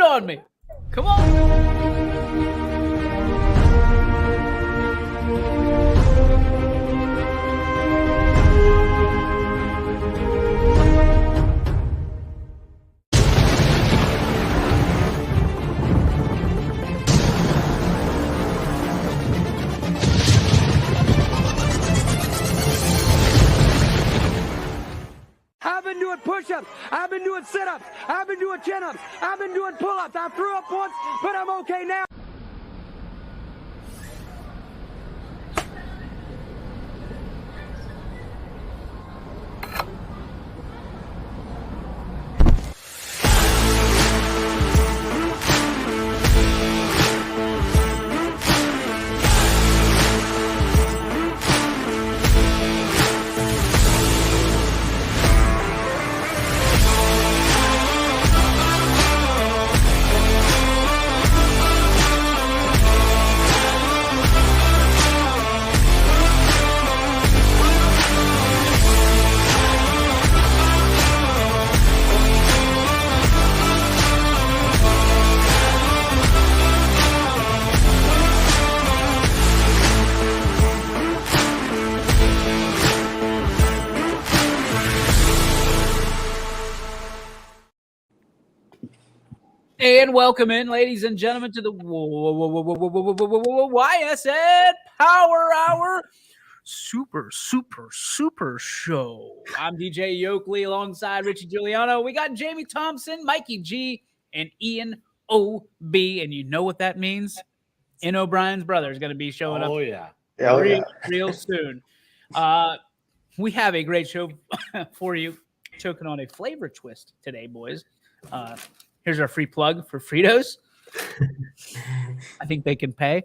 on me. Come on. I've been doing push-ups. I've been doing sit-ups. I've been doing chin-ups. I've been doing pull-ups. I threw up once, but I'm okay now. And welcome in, ladies and gentlemen, to the YSN Power Hour Super Show. I'm DJ Yoakley alongside Richie Giuliano. We got Jamie Thompson, Mikey G, and Ian O.B. And you know what that means? Ian O'Brien's brother is going to be showing up real soon. We have a great show for you. Choking on a flavor twist today, boys. Here's our free plug for Fritos. I think they can pay.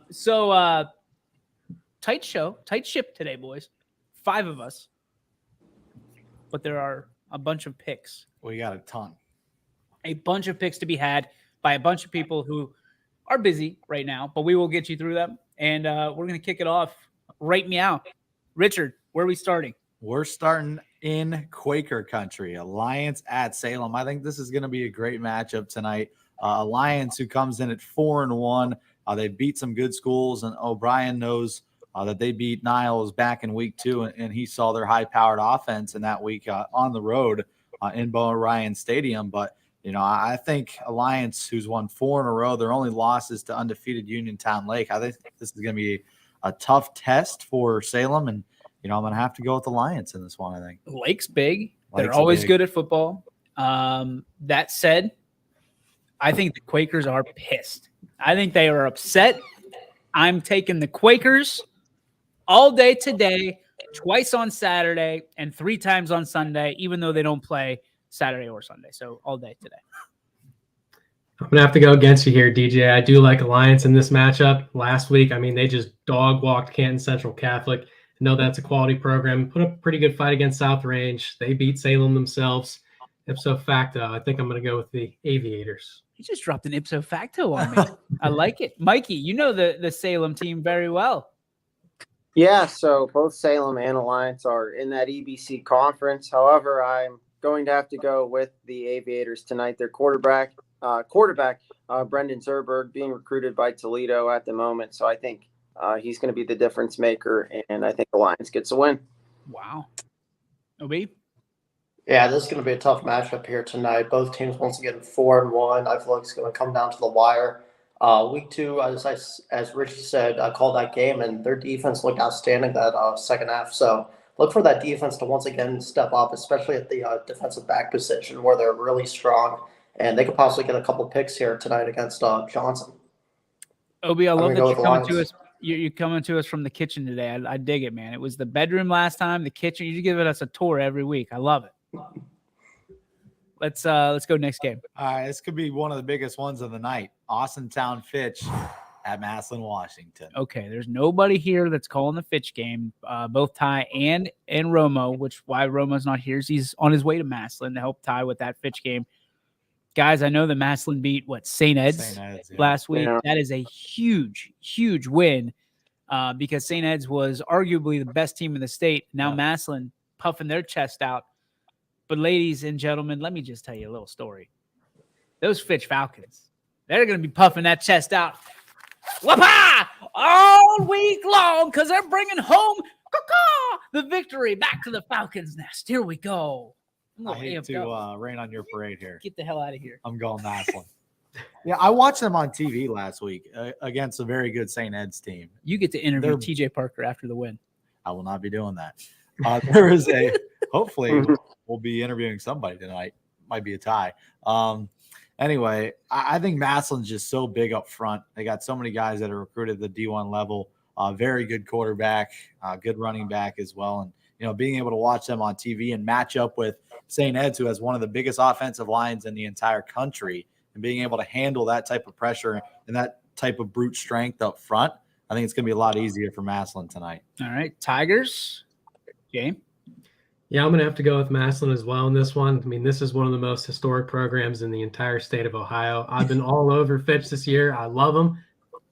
So tight ship today, boys. 5 of us. But there are a bunch of picks. We got a ton. A bunch of picks to be had by a bunch of people who are busy right now, but we will get you through them. And we're going to kick it off right meow. Richard, where are we starting? We're starting in Quaker country, Alliance at Salem. I think this is going to be a great matchup tonight. Alliance, who comes in at 4-1. They beat some good schools, and O'Brien knows that they beat Niles back in week 2, and he saw their high-powered offense in that week on the road in Bo Ryan Stadium. But, you know, I think Alliance, who's won 4 in a row, their only losses to undefeated Uniontown Lake. I think this is going to be a tough test for Salem, and you know, I'm going to have to go with Alliance in this one, I think. Lake's big. They're always good at football. That said, I think the Quakers are pissed. I think they are upset. I'm taking the Quakers all day today, twice on Saturday, and 3 times on Sunday, even though they don't play Saturday or Sunday. So all day today. I'm going to have to go against you here, DJ. I do like Alliance in this matchup. Last week, I mean, they just dog-walked Canton Central Catholic. Know that's a quality program. Put up a pretty good fight against South Range. They beat Salem themselves. Ipso facto, I think I'm going to go with the Aviators. You just dropped an ipso facto on me. I like it. Mikey, you know the Salem team very well. Yeah, so both Salem and Alliance are in that EBC conference. However, I'm going to have to go with the Aviators tonight. Their quarterback Brendan Zerberg, being recruited by Toledo at the moment. So I think he's going to be the difference maker, and I think Alliance gets a win. Wow. OB? Yeah, this is going to be a tough matchup here tonight. Both teams once again 4-1. I feel like it's going to come down to the wire. Week 2, as Richie said, I called that game, and their defense looked outstanding that second half. So look for that defense to once again step up, especially at the defensive back position where they're really strong, and they could possibly get a couple picks here tonight against Johnson. Obi, I love that you're coming to us. You're coming to us from the kitchen today. I dig it, man. It was the bedroom last time, the kitchen. You're giving us a tour every week. I love it. Let's go next game. All right, this could be one of the biggest ones of the night. Austintown Fitch at Massillon, Washington. Okay, there's nobody here that's calling the Fitch game. Both Ty and Romo, which why Romo's not here is he's on his way to Massillon to help Ty with that Fitch game. Guys, I know that Massillon beat St. Ed's last week. Yeah. That is a huge, huge win because St. Ed's was arguably the best team in the state. Now Massillon puffing their chest out. But ladies and gentlemen, let me just tell you a little story. those Fitch Falcons, they're going to be puffing that chest out. Whoop-ah! All week long because they're bringing home the victory back to the Falcons' nest. Here we go. I hate to rain on your parade here. Get the hell out of here. I'm going Massillon. Yeah, I watched them on TV last week against a very good St. Ed's team. You get to interview TJ Parker after the win. I will not be doing that. There is hopefully we'll be interviewing somebody tonight. Might be a tie. Anyway, I think Massillon's just so big up front. They got so many guys that are recruited at the D1 level. Very good quarterback, good running back as well. And, being able to watch them on TV and match up with St. Ed's, who has one of the biggest offensive lines in the entire country, and being able to handle that type of pressure and that type of brute strength up front, I think it's going to be a lot easier for Massillon tonight. All right, Tigers. James? Yeah, I'm going to have to go with Massillon as well in this one. I mean, this is one of the most historic programs in the entire state of Ohio. I've been all over Fitch this year. I love them.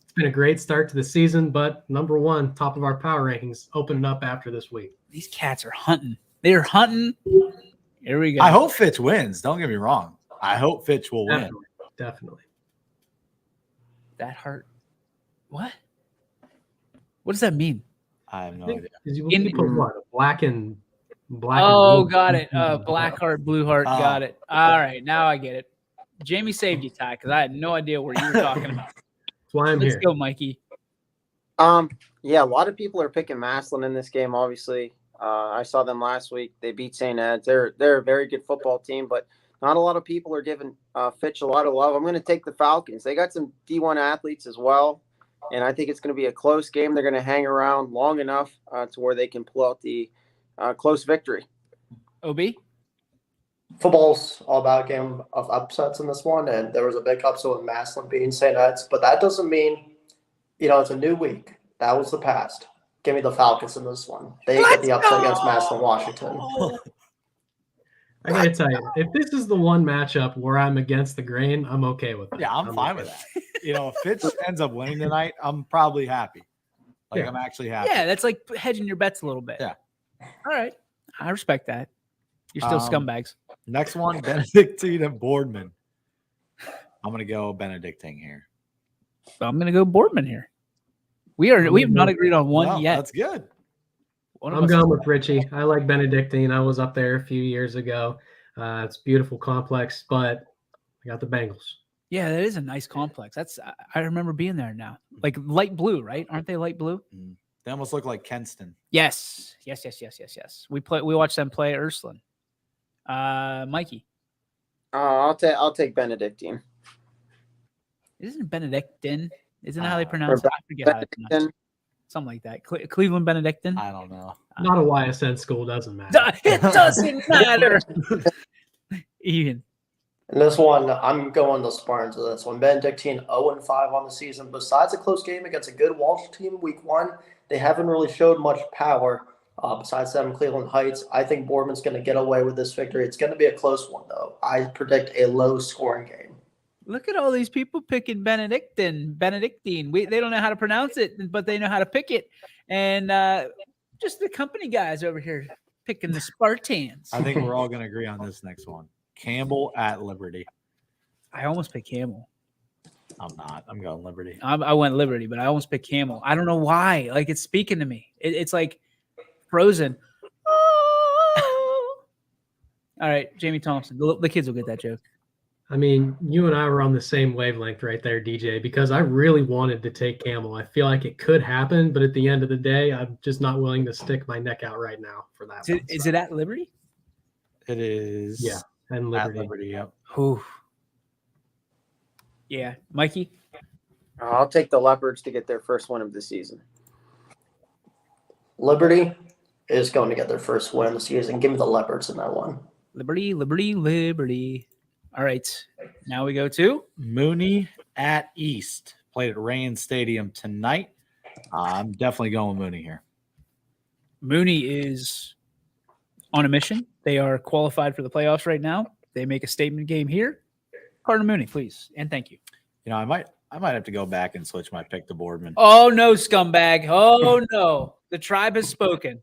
It's been a great start to the season, but number one, top of our power rankings, opening up after this week. These cats are hunting. They're hunting. Here we go. I hope Fitch wins. Don't get me wrong. I hope Fitch will win. Definitely. That hurt. What? What does that mean? I have no idea. You put what? Black and blue. Got it. Black heart, blue heart. Got it. All right. Now I get it. Jamie saved you, Ty, because I had no idea what you were talking about. That's why I'm here. Let's go, Mikey. Yeah, a lot of people are picking Massillon in this game, obviously. I saw them last week. They beat St. Ed's. They're a very good football team, but not a lot of people are giving Fitch a lot of love. I'm going to take the Falcons. They got some D1 athletes as well, and I think it's going to be a close game. They're going to hang around long enough to where they can pull out the close victory. OB? Football's all about a game of upsets in this one, and there was a big upset with Massillon beating St. Ed's, but that doesn't mean, it's a new week. That was the past. Give me the Falcons in this one. They get the upset against Massillon, Washington. I gotta tell you, if this is the one matchup where I'm against the grain, I'm okay with it. Yeah, I'm fine with that. If Fitch ends up winning tonight, I'm probably happy. I'm actually happy. Yeah, that's like hedging your bets a little bit. Yeah. All right. I respect that. You're still scumbags. Next one, Benedictine and Boardman. I'm going to go Benedictine here. I'm going to go Boardman here. We have not agreed on one yet. That's good. I'm going with Richie. I like Benedictine. I was up there a few years ago. It's a beautiful complex, but I got the Bengals. Yeah, that is a nice complex. I remember being there now. Like light blue, right? Aren't they light blue? They almost look like Kenston. Yes. We watched them play Ursuline. Mikey. I'll take Benedictine. Isn't it Benedictine? Isn't that how they pronounce it? I forget how to pronounce it. Something like that. Cleveland Benedictine? I don't know. Not a YSN school, doesn't matter. It doesn't matter. Ian. In this one, I'm going the Spartans in this one. Benedictine 0-5 on the season. Besides a close game against a good Walsh team week one, they haven't really showed much power. Besides them, Cleveland Heights, I think Boardman's going to get away with this victory. It's going to be a close one, though. I predict a low-scoring game. Look at all these people picking Benedictine. They don't know how to pronounce it, but they know how to pick it. And just the company guys over here picking the Spartans. I think we're all going to agree on this next one. Campbell at Liberty. I almost picked Campbell. I'm not. I'm going Liberty. I went Liberty, but I almost picked Campbell. I don't know why. Like, it's speaking to me. It's like Frozen. Oh. All right, Jamie Thompson. The kids will get that joke. I mean, you and I were on the same wavelength right there, DJ, because I really wanted to take Camel. I feel like it could happen, but at the end of the day, I'm just not willing to stick my neck out right now for that. Is it at Liberty? It is. Yeah, and Liberty. At Liberty, yep. Ooh. Yeah. Mikey? I'll take the Leopards to get their first win of the season. Liberty is going to get their first win of the season. Give me the Leopards in that one. Liberty. All right. Now we go to Mooney at East. Played at Rain Stadium tonight. I'm definitely going with Mooney here. Mooney is on a mission. They are qualified for the playoffs right now. They make a statement game here. Carter Mooney, please, and thank you. I might have to go back and switch my pick to Boardman. Oh no, scumbag! Oh no, the tribe has spoken.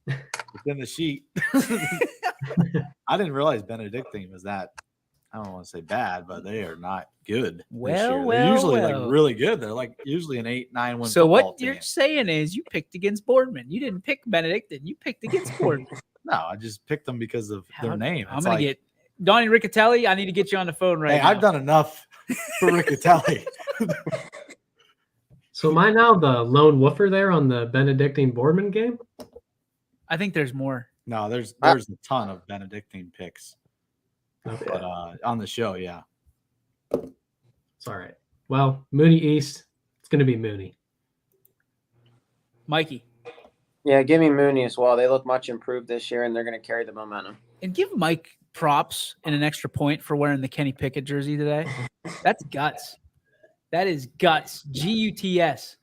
It's in the sheet. I didn't realize Benedictine was that. I don't want to say bad, but they are not good this Well, year. They're usually well. like really good. They're like usually an 8-9 win So football what team. you're saying is you picked against Boardman. You didn't pick Benedictine. You picked against Boardman. No, I just picked them because of their name. I'm It's going to get Donnie Riccatelli. I need to get you on the phone right now. I've done enough for Riccatelli. So am I now the lone woofer there on the Benedictine Boardman game? I think there's more. No, there's a ton of Benedictine picks. Okay. But on the show, yeah. It's all right. Well, Mooney East, it's going to be Mooney. Mikey. Yeah, give me Mooney as well. They look much improved this year, and they're going to carry the momentum. And give Mike props and an extra point for wearing the Kenny Pickett jersey today. That's guts. That is guts. Guts.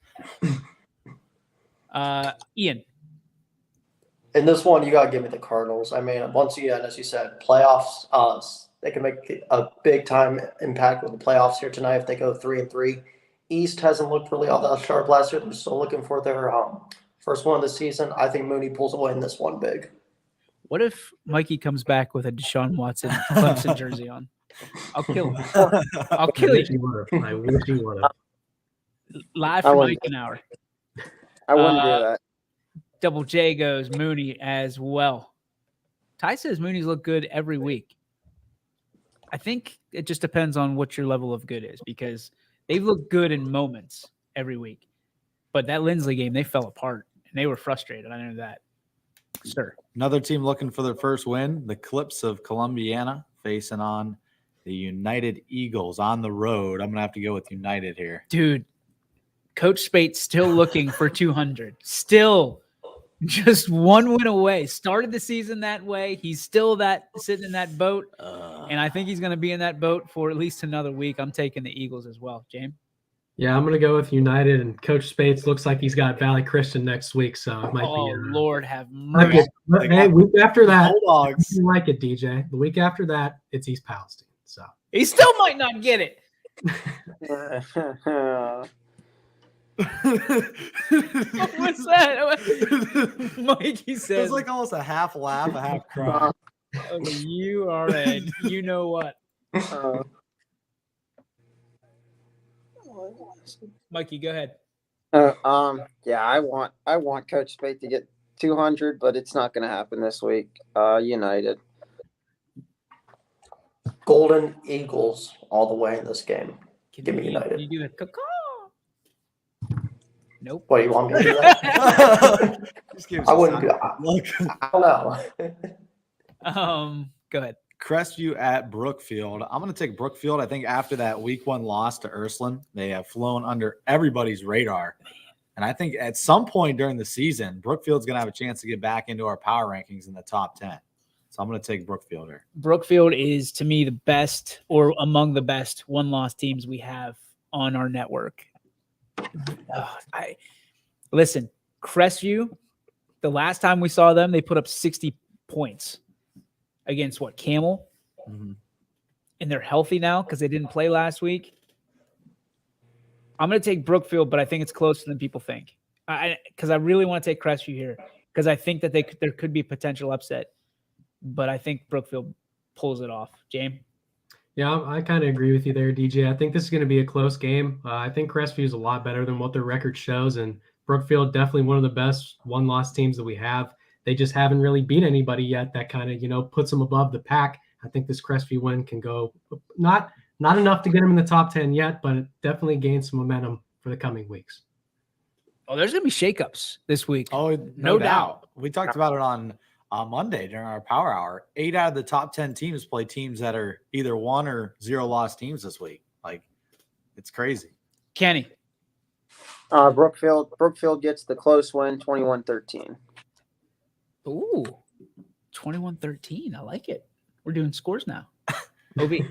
Ian. In this one, you got to give me the Cardinals. I mean, once again, as you said, playoffs, they can make a big-time impact with the playoffs here tonight if they go 3-3. East hasn't looked really all that sharp last year. They're still looking for their first one of the season. I think Mooney pulls away in this one big. What if Mikey comes back with a Deshaun Watson Clemson jersey on? I'll kill him. I'll kill you. I wish you would have. Live from Eikenhower. I wouldn't do that. Double J goes Mooney as well. Ty says Mooney's look good every week. I think it just depends on what your level of good is because they've looked good in moments every week. But that Lindsley game, they fell apart and they were frustrated. I know that. Sir. Another team looking for their first win, the Clips of Columbiana, facing on the United Eagles on the road. I'm going to have to go with United here. Dude, Coach Spate's still looking for 200. Still just one win away. Started the season that way. He's still sitting in that boat. And I think he's going to be in that boat for at least another week. I'm taking the Eagles as well. James? Yeah, I'm going to go with United. And Coach Spates looks like he's got Valley Christian next week. So it might be. Oh, Lord have mercy. Hey, week after that, Bulldogs. you like it, DJ. The week after that, it's East Palestine. So He still might not get it. What was that? Mikey It says, was like almost a half laugh, a half cry. okay, you are a you know what. Mikey, go ahead. Yeah, I want Coach Spate to get 200, but it's not going to happen this week. United. Golden Eagles all the way in this game. Give me United. Can you do a caw? Nope. What, do you want me to do that? Just give us I a wouldn't do sign. I don't know. Go ahead. Crestview at Brookfield. I'm going to take Brookfield. I think after that week 1 loss to Ursuline, they have flown under everybody's radar. And I think at some point during the season, Brookfield's going to have a chance to get back into our power rankings in the top 10. So I'm going to take Brookfield here. Brookfield is, to me, the best or among the best one-loss teams we have on our network. Listen, Crestview, the last time we saw them, they put up 60 points against Camel? Mm-hmm. And they're healthy now because they didn't play last week. I'm going to take Brookfield, but I think it's closer than people think. Because I really want to take Crestview here because I think that there could be a potential upset. But I think Brookfield pulls it off. James? Yeah, I kind of agree with you there, DJ. I think this is going to be a close game. I think Crestview is a lot better than what their record shows, and Brookfield definitely one of the best one-loss teams that we have. They just haven't really beat anybody yet that kind of, puts them above the pack. I think this Crestview win can go not enough to get them in the top 10 yet, but it definitely gains some momentum for the coming weeks. Oh, there's going to be shakeups this week. Oh, no doubt. We talked about it on Monday during our Power Hour. 8 out of the top 10 teams play teams that are either 1 or 0 loss teams this week. Like, it's crazy. Kenny? Brookfield gets the close win, 21-13. Ooh, 21-13. I like it. We're doing scores now. Obi?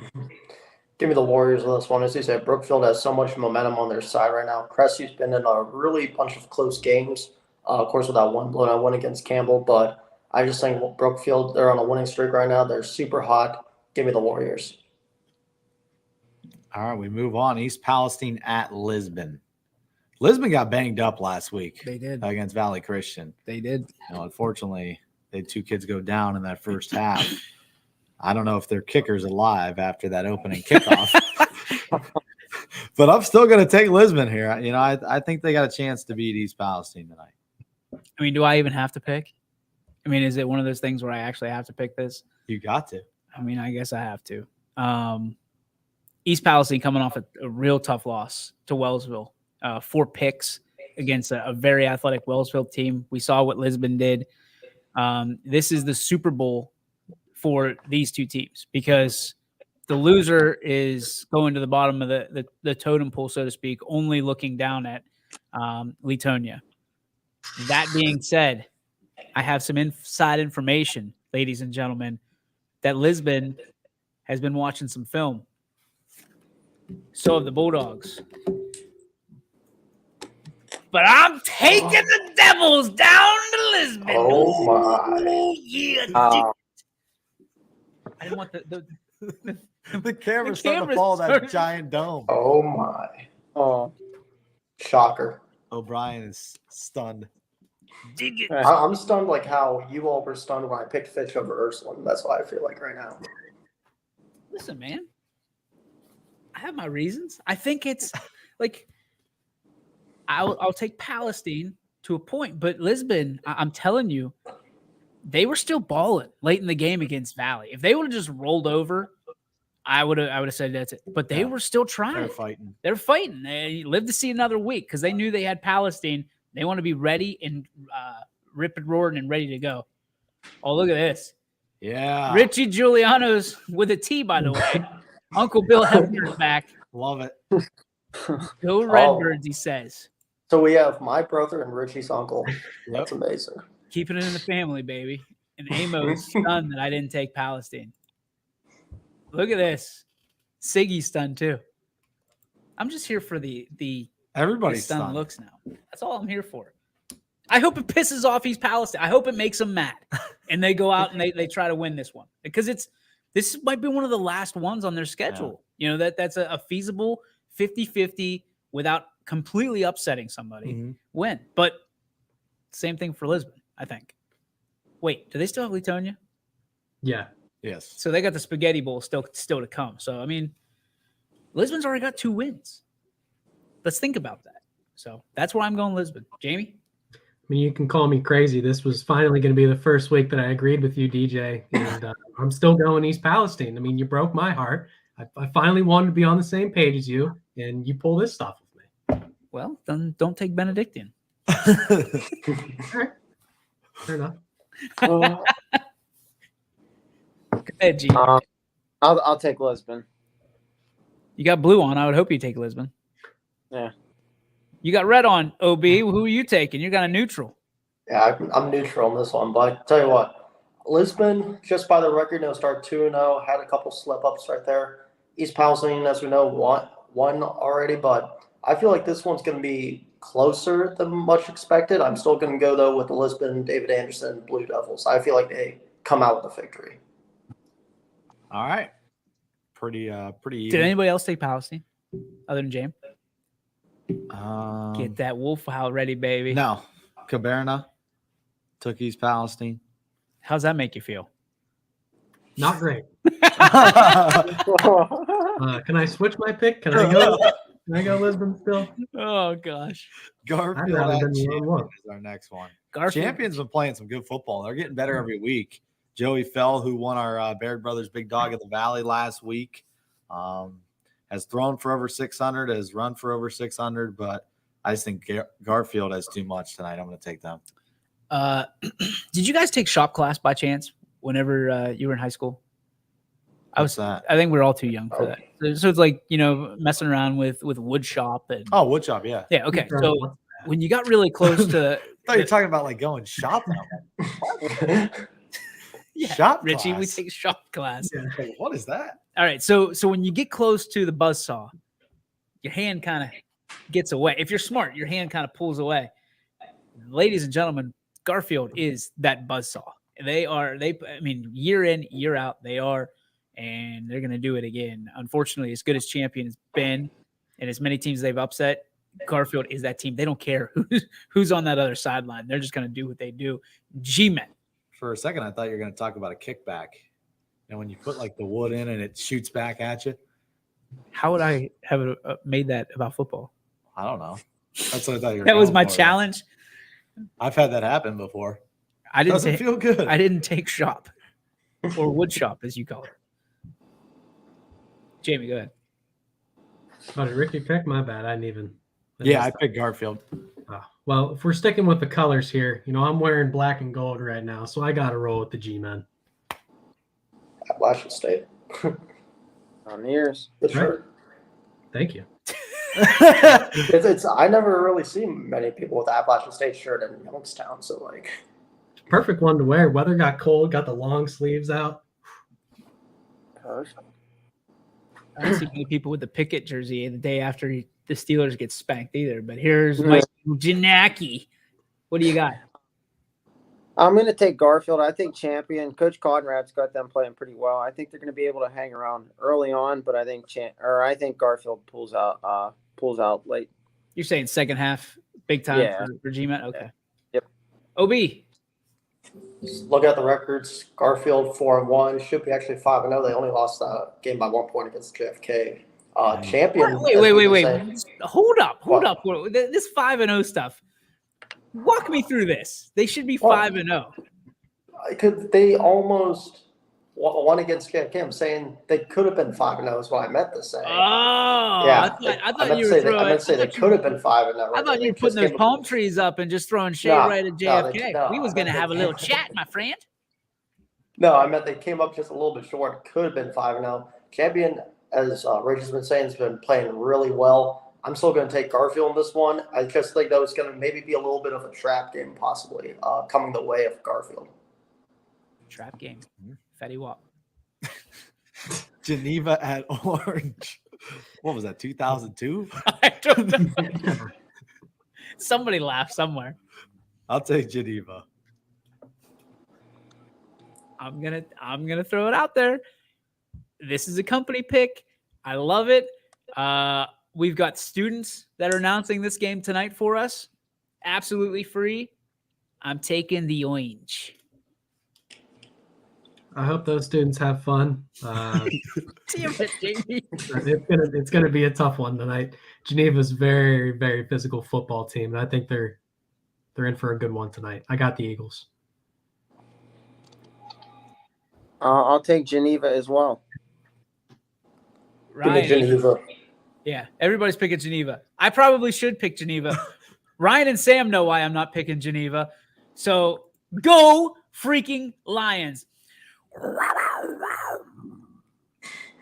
Give me the Warriors on this one. As you said, Brookfield has so much momentum on their side right now. Crestview's been in a really bunch of close games. Of course, with that one blown-out win against Campbell, but I just think Brookfield, they're on a winning streak right now. They're super hot. Give me the Warriors. All right, we move on. East Palestine at Lisbon. Lisbon got banged up last week. They did. Against Valley Christian. They did. Unfortunately, they had 2 kids go down in that first half. I don't know if their kicker's alive after that opening kickoff. But I'm still going to take Lisbon here. You know, I think they got a chance to beat East Palestine tonight. I mean, do I even have to pick? I mean, is it one of those things where I actually have to pick this? You got to. I mean, I guess I have to. East Palestine coming off a real tough loss to Wellsville. 4 picks against a very athletic Wellsville team. We saw what Lisbon did. This is the Super Bowl for these two teams because the loser is going to the bottom of the totem pole, so to speak, only looking down at Letonia. That being said, I have some inside information, ladies and gentlemen, that Lisbon has been watching some film. So have the Bulldogs. But I'm taking the Devils down to Lisbon. Oh, my. Oh, yeah. I didn't want The camera's starting to fall that giant dome. Oh, my. Oh, Shocker. O'Brien is stunned. dig it. I'm stunned like how you all were stunned when I picked Fitch over Ursuline. That's what I feel like right now. Listen, man. I have my reasons. I think it's like I'll take Palestine to a point, but Lisbon, I'm telling you, they were still balling late in the game against Valley. If they would have just rolled over, I would have said that's it. But they were still trying. They're fighting. They're fighting. They lived to see another week because they knew they had Palestine. They want to be ready and rip and roaring and ready to go. Oh, look at this. Yeah. Richie Giuliano's with a T, by the way. Uncle Bill Hefner's back. Love it. Go Redbirds, he says. So we have my brother and Richie's uncle. That's amazing. Keeping it in the family, baby. And Amos stunned that I didn't take Palestine. Look at this. Siggy's stunned too. I'm just here for the Everybody's stunned stunned. looks now. That's all I'm here for. I hope it pisses off East Palestine. I hope it makes them mad. And they go out and they try to win this one. Because this might be one of the last ones on their schedule. You know, that's a feasible 50-50 without completely upsetting somebody win. But same thing for Lisbon, I think. Wait, do they still have Letonia? Yeah. Yes. So they got the Spaghetti Bowl still to come. So, I mean, Lisbon's already got 2 wins. Let's think about that. So that's where I'm going, Lisbon. Jamie? I mean, you can call me crazy. This was finally going to be the first week that I agreed with you, DJ. And I'm still going East Palestine. I mean, you broke my heart. I finally wanted to be on the same page as you, and you pull this stuff with me. Well, then don't take Benedictine. All right. Fair enough. Go ahead, G. I'll take Lisbon. You got blue on. I would hope you take Lisbon. Yeah. You got red on, OB. Who are you taking? You got a neutral. Yeah, I'm neutral on this one. But I tell you what, Lisbon, just by the record, start 2-0, had a couple slip-ups right there. East Palestine, as we know, won already. But I feel like this one's going to be closer than much expected. I'm still going to go, though, with the Lisbon, David Anderson, Blue Devils. I feel like they come out with a victory. All right. Pretty even. Did anybody else take Palestine other than James? Um, Get that wolf howl ready, baby. No. Caberna took East Palestine. How's that make you feel? Not great. Can I switch my pick? Can I go Lisbon still? Oh, gosh. Garfield I'd rather at than the wrong one. Champions is our next one. Garfield. Champions been playing some good football. They're getting better every week. Joey Fell, who won our Baird Brothers Big Dog of the Valley last week, has thrown for over 600, has run for over 600, but I just think Garfield has too much tonight. I'm going to take them. Did you guys take shop class by chance whenever you were in high school? What's that? I think we're all too young for that. So it's like, messing around with wood shop. And, Oh, wood shop, yeah. yeah, okay. So when you got really close to I thought you were talking about like going shopping. yeah, Shop Richie, we class. take shop class. Like, what is that? All right, so when you get close to the buzzsaw, your hand kind of gets away. If you're smart, your hand kind of pulls away. Ladies and gentlemen, Garfield is that buzzsaw. Year in, year out, they are, and they're going to do it again. Unfortunately, as good as Champion has been and as many teams they've upset, Garfield is that team. They don't care who's on that other sideline. They're just going to do what they do. G-Men. For a second, I thought you were going to talk about a kickback. and when you put like the wood in and it shoots back at you. How would I have made that about football? I don't know. That's what I thought you were That was going my for. challenge. I've had that happen before. I didn't Doesn't feel good. I didn't take shop or wood shop, as you call it. Jamie, go ahead. Oh, did Ricky pick? My bad. I didn't even. Yeah, I picked Garfield. Well, if we're sticking with the colors here, I'm wearing black and gold right now, so I got to roll with the G-Men. Appalachian State. On ears. Good shirt. Thank you. It's I never really see many people with the Appalachian State shirt in Youngstown, so like Perfect one to wear. Weather got cold, got the long sleeves out. Perfect. I don't see many people with the Pickett jersey the day after the Steelers get spanked either. But here's Mike Janacki. What do you got? I'm going to take Garfield. I think champion. Coach Conrad's got them playing pretty well. I think they're going to be able to hang around early on, but I think Garfield pulls out late. You're saying second half, big time for G-Men? Okay. Yep. OB. look at the records. Garfield 4-1, should be actually 5-0. They only lost that game by 1 point against JFK. Champion. Wait. Hold up. This 5-0 stuff. Walk me through this. They should be 5-0. They almost won against JFK. I'm saying they could have been 5-0 is what I meant to say. Oh, yeah. I thought you were throwing. I meant to say they could have been 5-0. I thought you were putting those palm trees up and just throwing shade right at JFK. We was going to have a little chat, my friend. No, I meant they came up just a little bit short. Could have been 5-0. Champion, as Rachel's been saying, has been playing really well. I'm still going to take Garfield in this one. I just think that it's going to maybe be a little bit of a trap game, possibly coming the way of Garfield. Trap game. Fatty Wap. Geneva at Orange. What was that, 2002? I don't know. Somebody laughed somewhere. I'll take Geneva. I'm gonna throw it out there. This is a company pick. I love it. We've got students that are announcing this game tonight for us. Absolutely free. I'm taking the Orange. I hope those students have fun. Damn it, Jamie. It's gonna be a tough one tonight. Geneva's very, very physical football team, and I think they're in for a good one tonight. I got the Eagles. I'll take Geneva as well. Ryan. Geneva. Yeah, everybody's picking Geneva. I probably should pick Geneva. Ryan and Sam know why I'm not picking Geneva. So go freaking Lions.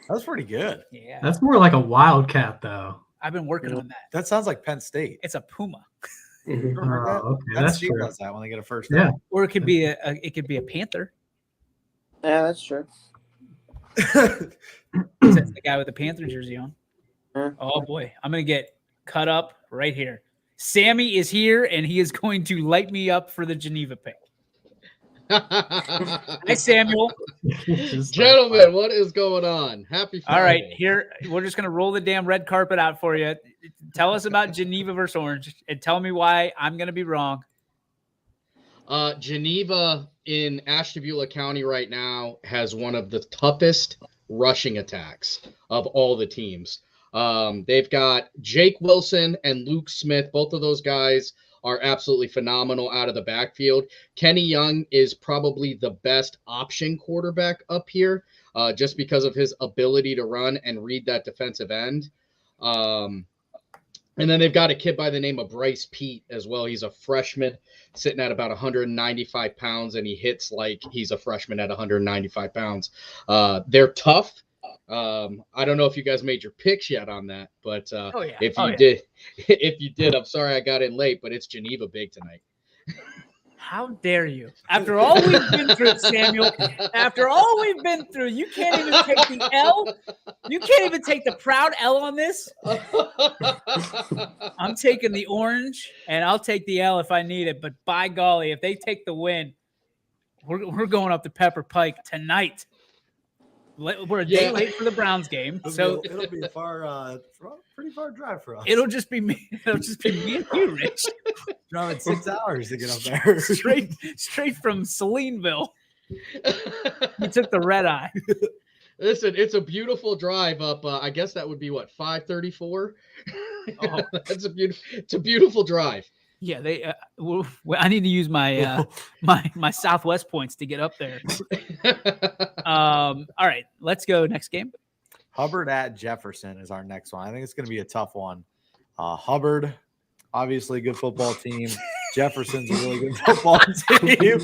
That's pretty good. Yeah. That's more like a Wildcat, though. I've been working on that. That sounds like Penn State. It's a Puma. Mm-hmm. Okay, Penn that's State true. does that when they get a first Yeah. down. Or it could be a Panther. Yeah, that's true. That's the guy with the Panther jersey on. Huh? Oh boy, I'm gonna get cut up right here. Sammy is here, and he is going to light me up for the Geneva pick. Hi, Samuel. Gentlemen, what is going on? Happy Friday. All right, here we're just gonna roll the damn red carpet out for you. Tell us about Geneva versus Orange, and tell me why I'm gonna be wrong. Geneva in Ashtabula County right now has one of the toughest rushing attacks of all the teams. They've got Jake Wilson and Luke Smith. Both of those guys are absolutely phenomenal out of the backfield. Kenny Young is probably the best option quarterback up here just because of his ability to run and read that defensive end. And then they've got a kid by the name of Bryce Pete as well. He's a freshman sitting at about 195 pounds, and he hits like he's a freshman at 195 pounds. They're tough. I don't know if you guys made your picks yet on that, but if you did, I'm sorry I got in late, but it's Geneva big tonight. How dare you? After all we've been through, Samuel, after all we've been through, you can't even take the L? You can't even take the proud L on this? I'm taking the Orange, and I'll take the L if I need it. But by golly, if they take the win, we're going up to Pepper Pike tonight. We're a day late for the Browns game, so it'll be a pretty far drive for us. it'll just be me. It'll just be me and you, Rich. Driving 6 hours to get up there. straight from Salineville. He took the red eye. Listen, it's a beautiful drive up. I guess that would be what, 534. Oh. It's a beautiful drive. Yeah, they. I need to use my my Southwest points to get up there. All right, let's go next game. Hubbard at Jefferson is our next one. I think it's going to be a tough one. Hubbard, obviously, good football team. Jefferson's a really good football team.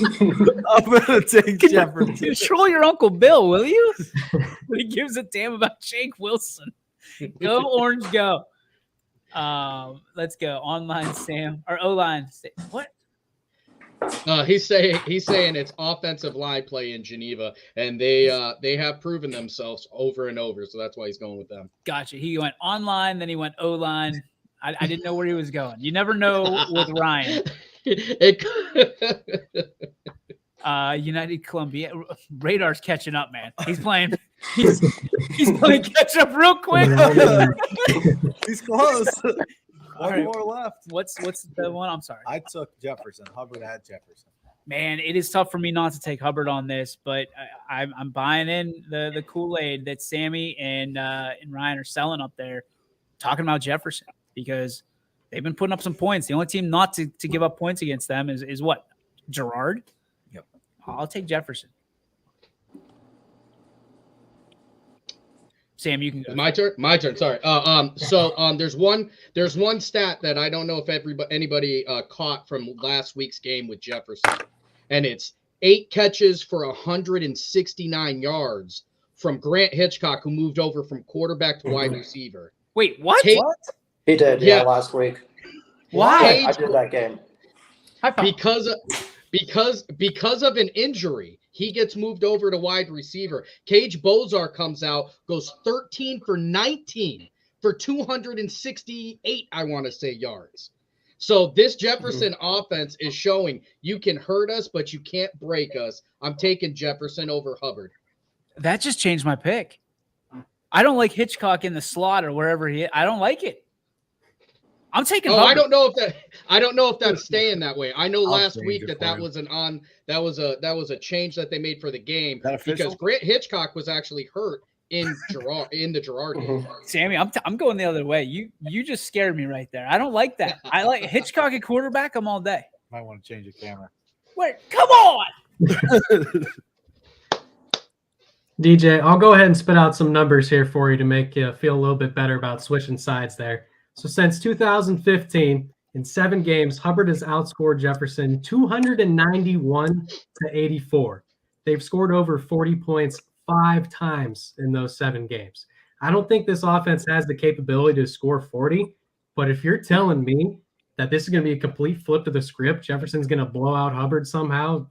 I'm going to take Jefferson. Control your Uncle Bill, will you? He gives a damn about Jake Wilson. Go Orange, go. Let's go. Online Sam or O-line. What? He's saying it's offensive line play in Geneva, and they have proven themselves over and over. So that's why he's going with them. Gotcha. He went online, then he went O-line. I didn't know where he was going. You never know with Ryan. United Columbia Radar's catching up, man. He's playing. He's playing catch up real quick. He's close. One Right. more left. What's the one? I'm sorry. I took Jefferson. Hubbard at Jefferson. Man, it is tough for me not to take Hubbard on this, but I'm buying in the Kool-Aid that Sammy and Ryan are selling up there, talking about Jefferson, because they've been putting up some points. The only team not to give up points against them is what? Gerard? Yep. I'll take Jefferson. Sam, you can go. My turn. Sorry. There's one stat that I don't know if anybody caught from last week's game with Jefferson, and it's 8 catches for 169 yards from Grant Hitchcock, who moved over from quarterback to wide receiver. Wait, what? He did, Yeah. last week. Why? I did that game. Because of an injury, he gets moved over to wide receiver. Cage Bozar comes out, goes 13 for 19 for 268, I want to say, yards. So this Jefferson offense is showing you can hurt us, but you can't break us. I'm taking Jefferson over Hubbard. That just changed my pick. I don't like Hitchcock in the slot or wherever he is. I don't like it. I'm taking Hubbard. I don't know if that's staying that way. I know last change week it that for was a change that they made for the game, That official? because Grant Hitchcock was actually hurt in the Gerard game. Sammy, I'm going the other way. You just scared me right there. I don't like that. I like Hitchcock at quarterback. I'm all day. Might want to change the camera. Wait, come on. DJ, I'll go ahead and spit out some numbers here for you to make you feel a little bit better about switching sides there. So since 2015, in 7 games, Hubbard has outscored Jefferson 291 to 84. They've scored over 40 points 5 times in those 7 games. I don't think this offense has the capability to score 40, but if you're telling me that this is going to be a complete flip to the script, Jefferson's going to blow out Hubbard somehow,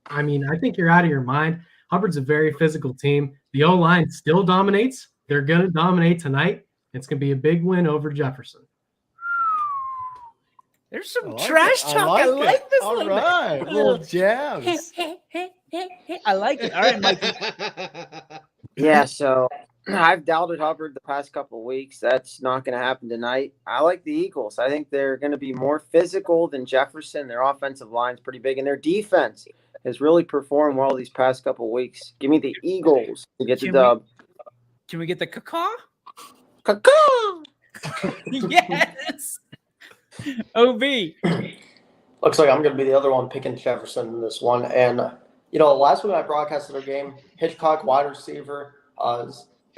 I mean, I think you're out of your mind. Hubbard's a very physical team. The O-line still dominates. They're going to dominate tonight. It's going to be a big win over Jefferson. There's some trash talk. I like this. All right. Little jabs. I like it. All right, Mikey. Yeah, so I've doubted Hubbard the past couple of weeks. That's not going to happen tonight. I like the Eagles. I think they're going to be more physical than Jefferson. Their offensive line's pretty big, and their defense has really performed well these past couple of weeks. Give me the Eagles to get the dub. Can we get the caw? Caw-caw! Yes. OB. Looks like I'm going to be the other one picking Jefferson in this one. And, last week I broadcasted their game, Hitchcock, wide receiver,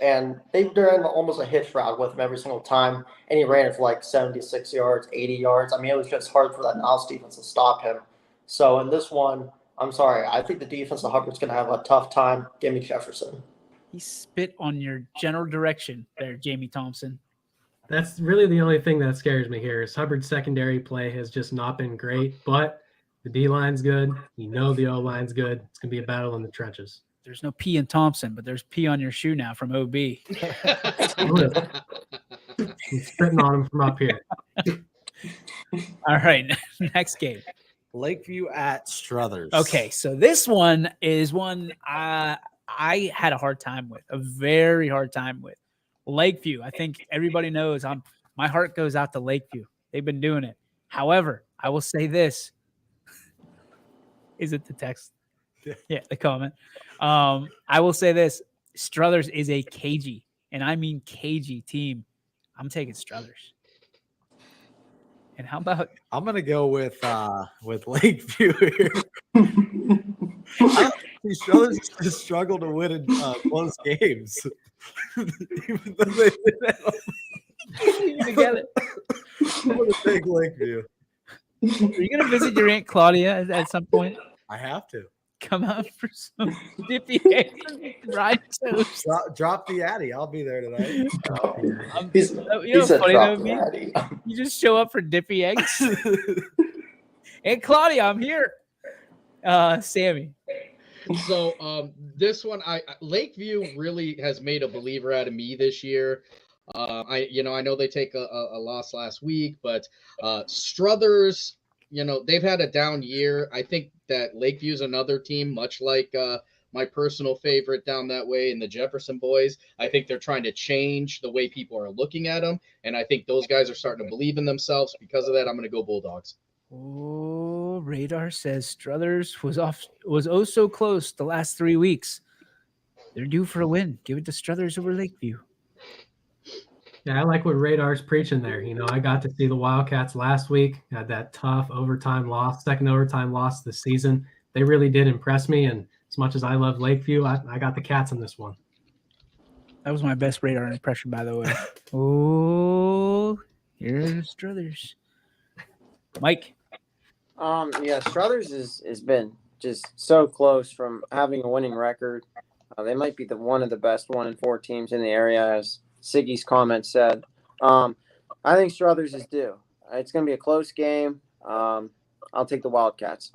and they ran almost a hitch route with him every single time, and he ran it for like 76 yards, 80 yards. I mean, it was just hard for that Niles defense to stop him. So in this one, I'm sorry, I think the defense of Hubbard's going to have a tough time. Give me Jefferson. He spit on your general direction there, Jamie Thompson. That's really the only thing that scares me here is Hubbard's secondary play has just not been great, but the D-line's good. The O-line's good. It's going to be a battle in the trenches. There's no P in Thompson, but there's P on your shoe now from OB. I'm spitting on him from up here. All right, next game. Lakeview at Strothers. Okay, so this one is one I had a hard time with, a very hard time with. Lakeview, I think everybody knows my heart goes out to Lakeview. They've been doing it. However, I will say this. Is it the text? Yeah, the comment. I will say this: Strothers is a cagey, and I mean cagey team. I'm taking Strothers. And how about I'm gonna go with Lakeview here. These Strothers just struggle to win in close games. Even though they win at home. together? I'm gonna take Lakeview. Are you gonna visit your Aunt Claudia at some point? I have to. Come out for some dippy eggs and fried toast. Drop the Addy. I'll be there tonight. He's You know he what's said funny drop though, the me? Addy. You just show up for dippy eggs. Aunt Claudia, I'm here. Sammy. So this one, Lakeview really has made a believer out of me this year. I know they take a loss last week, but Strothers, they've had a down year. I think that Lakeview's another team, much like my personal favorite down that way in the Jefferson boys. I think they're trying to change the way people are looking at them, and I think those guys are starting to believe in themselves. Because of that, I'm going to go Bulldogs. Oh, Radar says Strothers was oh so close the last 3 weeks. They're due for a win. Give it to Strothers over Lakeview. Yeah, I like what Radar's preaching there. I got to see the Wildcats last week, had that tough second overtime loss this season. They really did impress me, and as much as I love Lakeview, I got the Cats in this one. That was my best Radar impression, by the way. Oh, here's Strothers. Mike. Yeah, Strothers has been just so close from having a winning record. They might be one of the best 1-4 teams in the area, as Siggy's comment said. I think Strothers is due. It's going to be a close game. I'll take the Wildcats.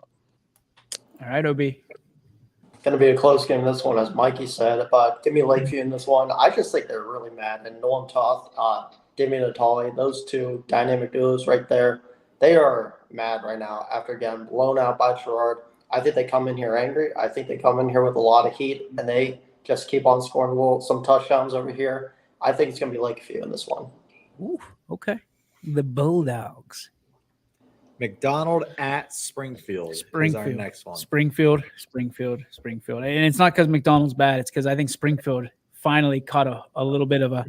All right, OB. Going to be a close game, this one, as Mikey said, but give me Lakeview in this one. I just think they're really mad. And Noam Toth, Demi Natali, those two dynamic duos right there, they are mad right now after getting blown out by Gerard. I think they come in here angry. I think they come in here with a lot of heat, and they just keep on scoring some touchdowns over here. I think it's going to be Lakeview in this one. Ooh, okay. The Bulldogs. McDonald at Springfield is our next one. Springfield. And it's not because McDonald's bad. It's because I think Springfield finally caught a little bit of a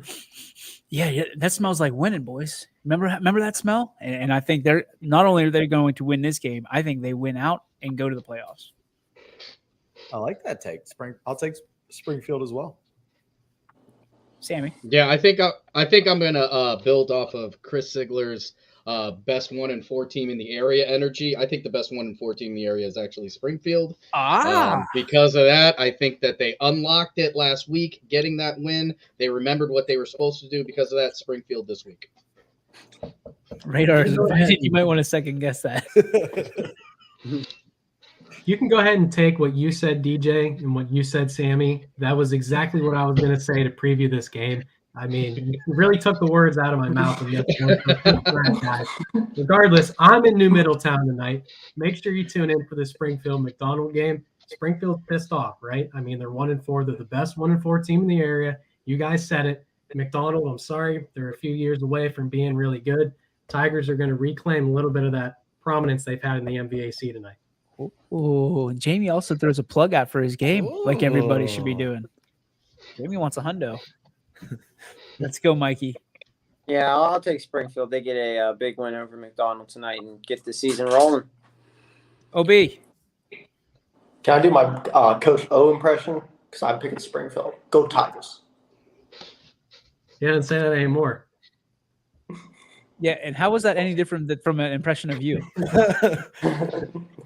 yeah, that smells like winning, boys. Remember that smell? And I think they're not only are they going to win this game, I think they win out and go to the playoffs. I like that take. I'll take Springfield as well. Sammy. Yeah, I think I'm gonna build off of Chris Sigler's best 1-4 team in the area energy. I think the best 1-4 team in the area is actually Springfield. Because of that, I think that they unlocked it last week, getting that win. They remembered what they were supposed to do. Because of that, Springfield this week. Radar is invited. You might want to second guess that. You can go ahead and take what you said, DJ, and what you said, Sammy. That was exactly what I was going to say to preview this game. I mean, you really took the words out of my mouth. Regardless, I'm in New Middletown tonight. Make sure you tune in for the Springfield McDonald game. Springfield's pissed off, right? I mean, they're 1-4. They're the best 1-4 team in the area. You guys said it. McDonald, I'm sorry, they're a few years away from being really good. Tigers are going to reclaim a little bit of that prominence they've had in the MVAC tonight. Oh, Jamie also throws a plug out for his game, like everybody should be doing. Jamie wants a hundo. Let's go, Mikey. Yeah, I'll take Springfield. They get a big win over McDonald tonight and get the season rolling. OB. Can I do my Coach O impression? Because I'm picking Springfield. Go Tigers. Yeah, didn't say that anymore. Yeah, and how was that any different from an impression of you?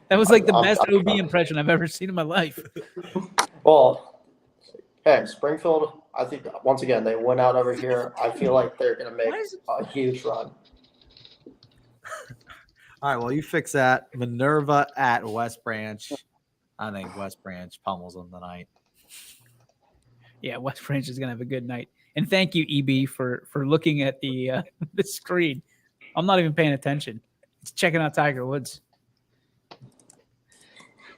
That was like the best OB impression I've ever seen in my life. Well, hey, Springfield, I think, once again, they went out over here. I feel like they're going to make a huge run. All right, well, you fix that. Minerva at West Branch. I think West Branch pummels them tonight. Yeah, West Branch is going to have a good night. And thank you, EB, for looking at the screen. I'm not even paying attention. It's checking out Tiger Woods.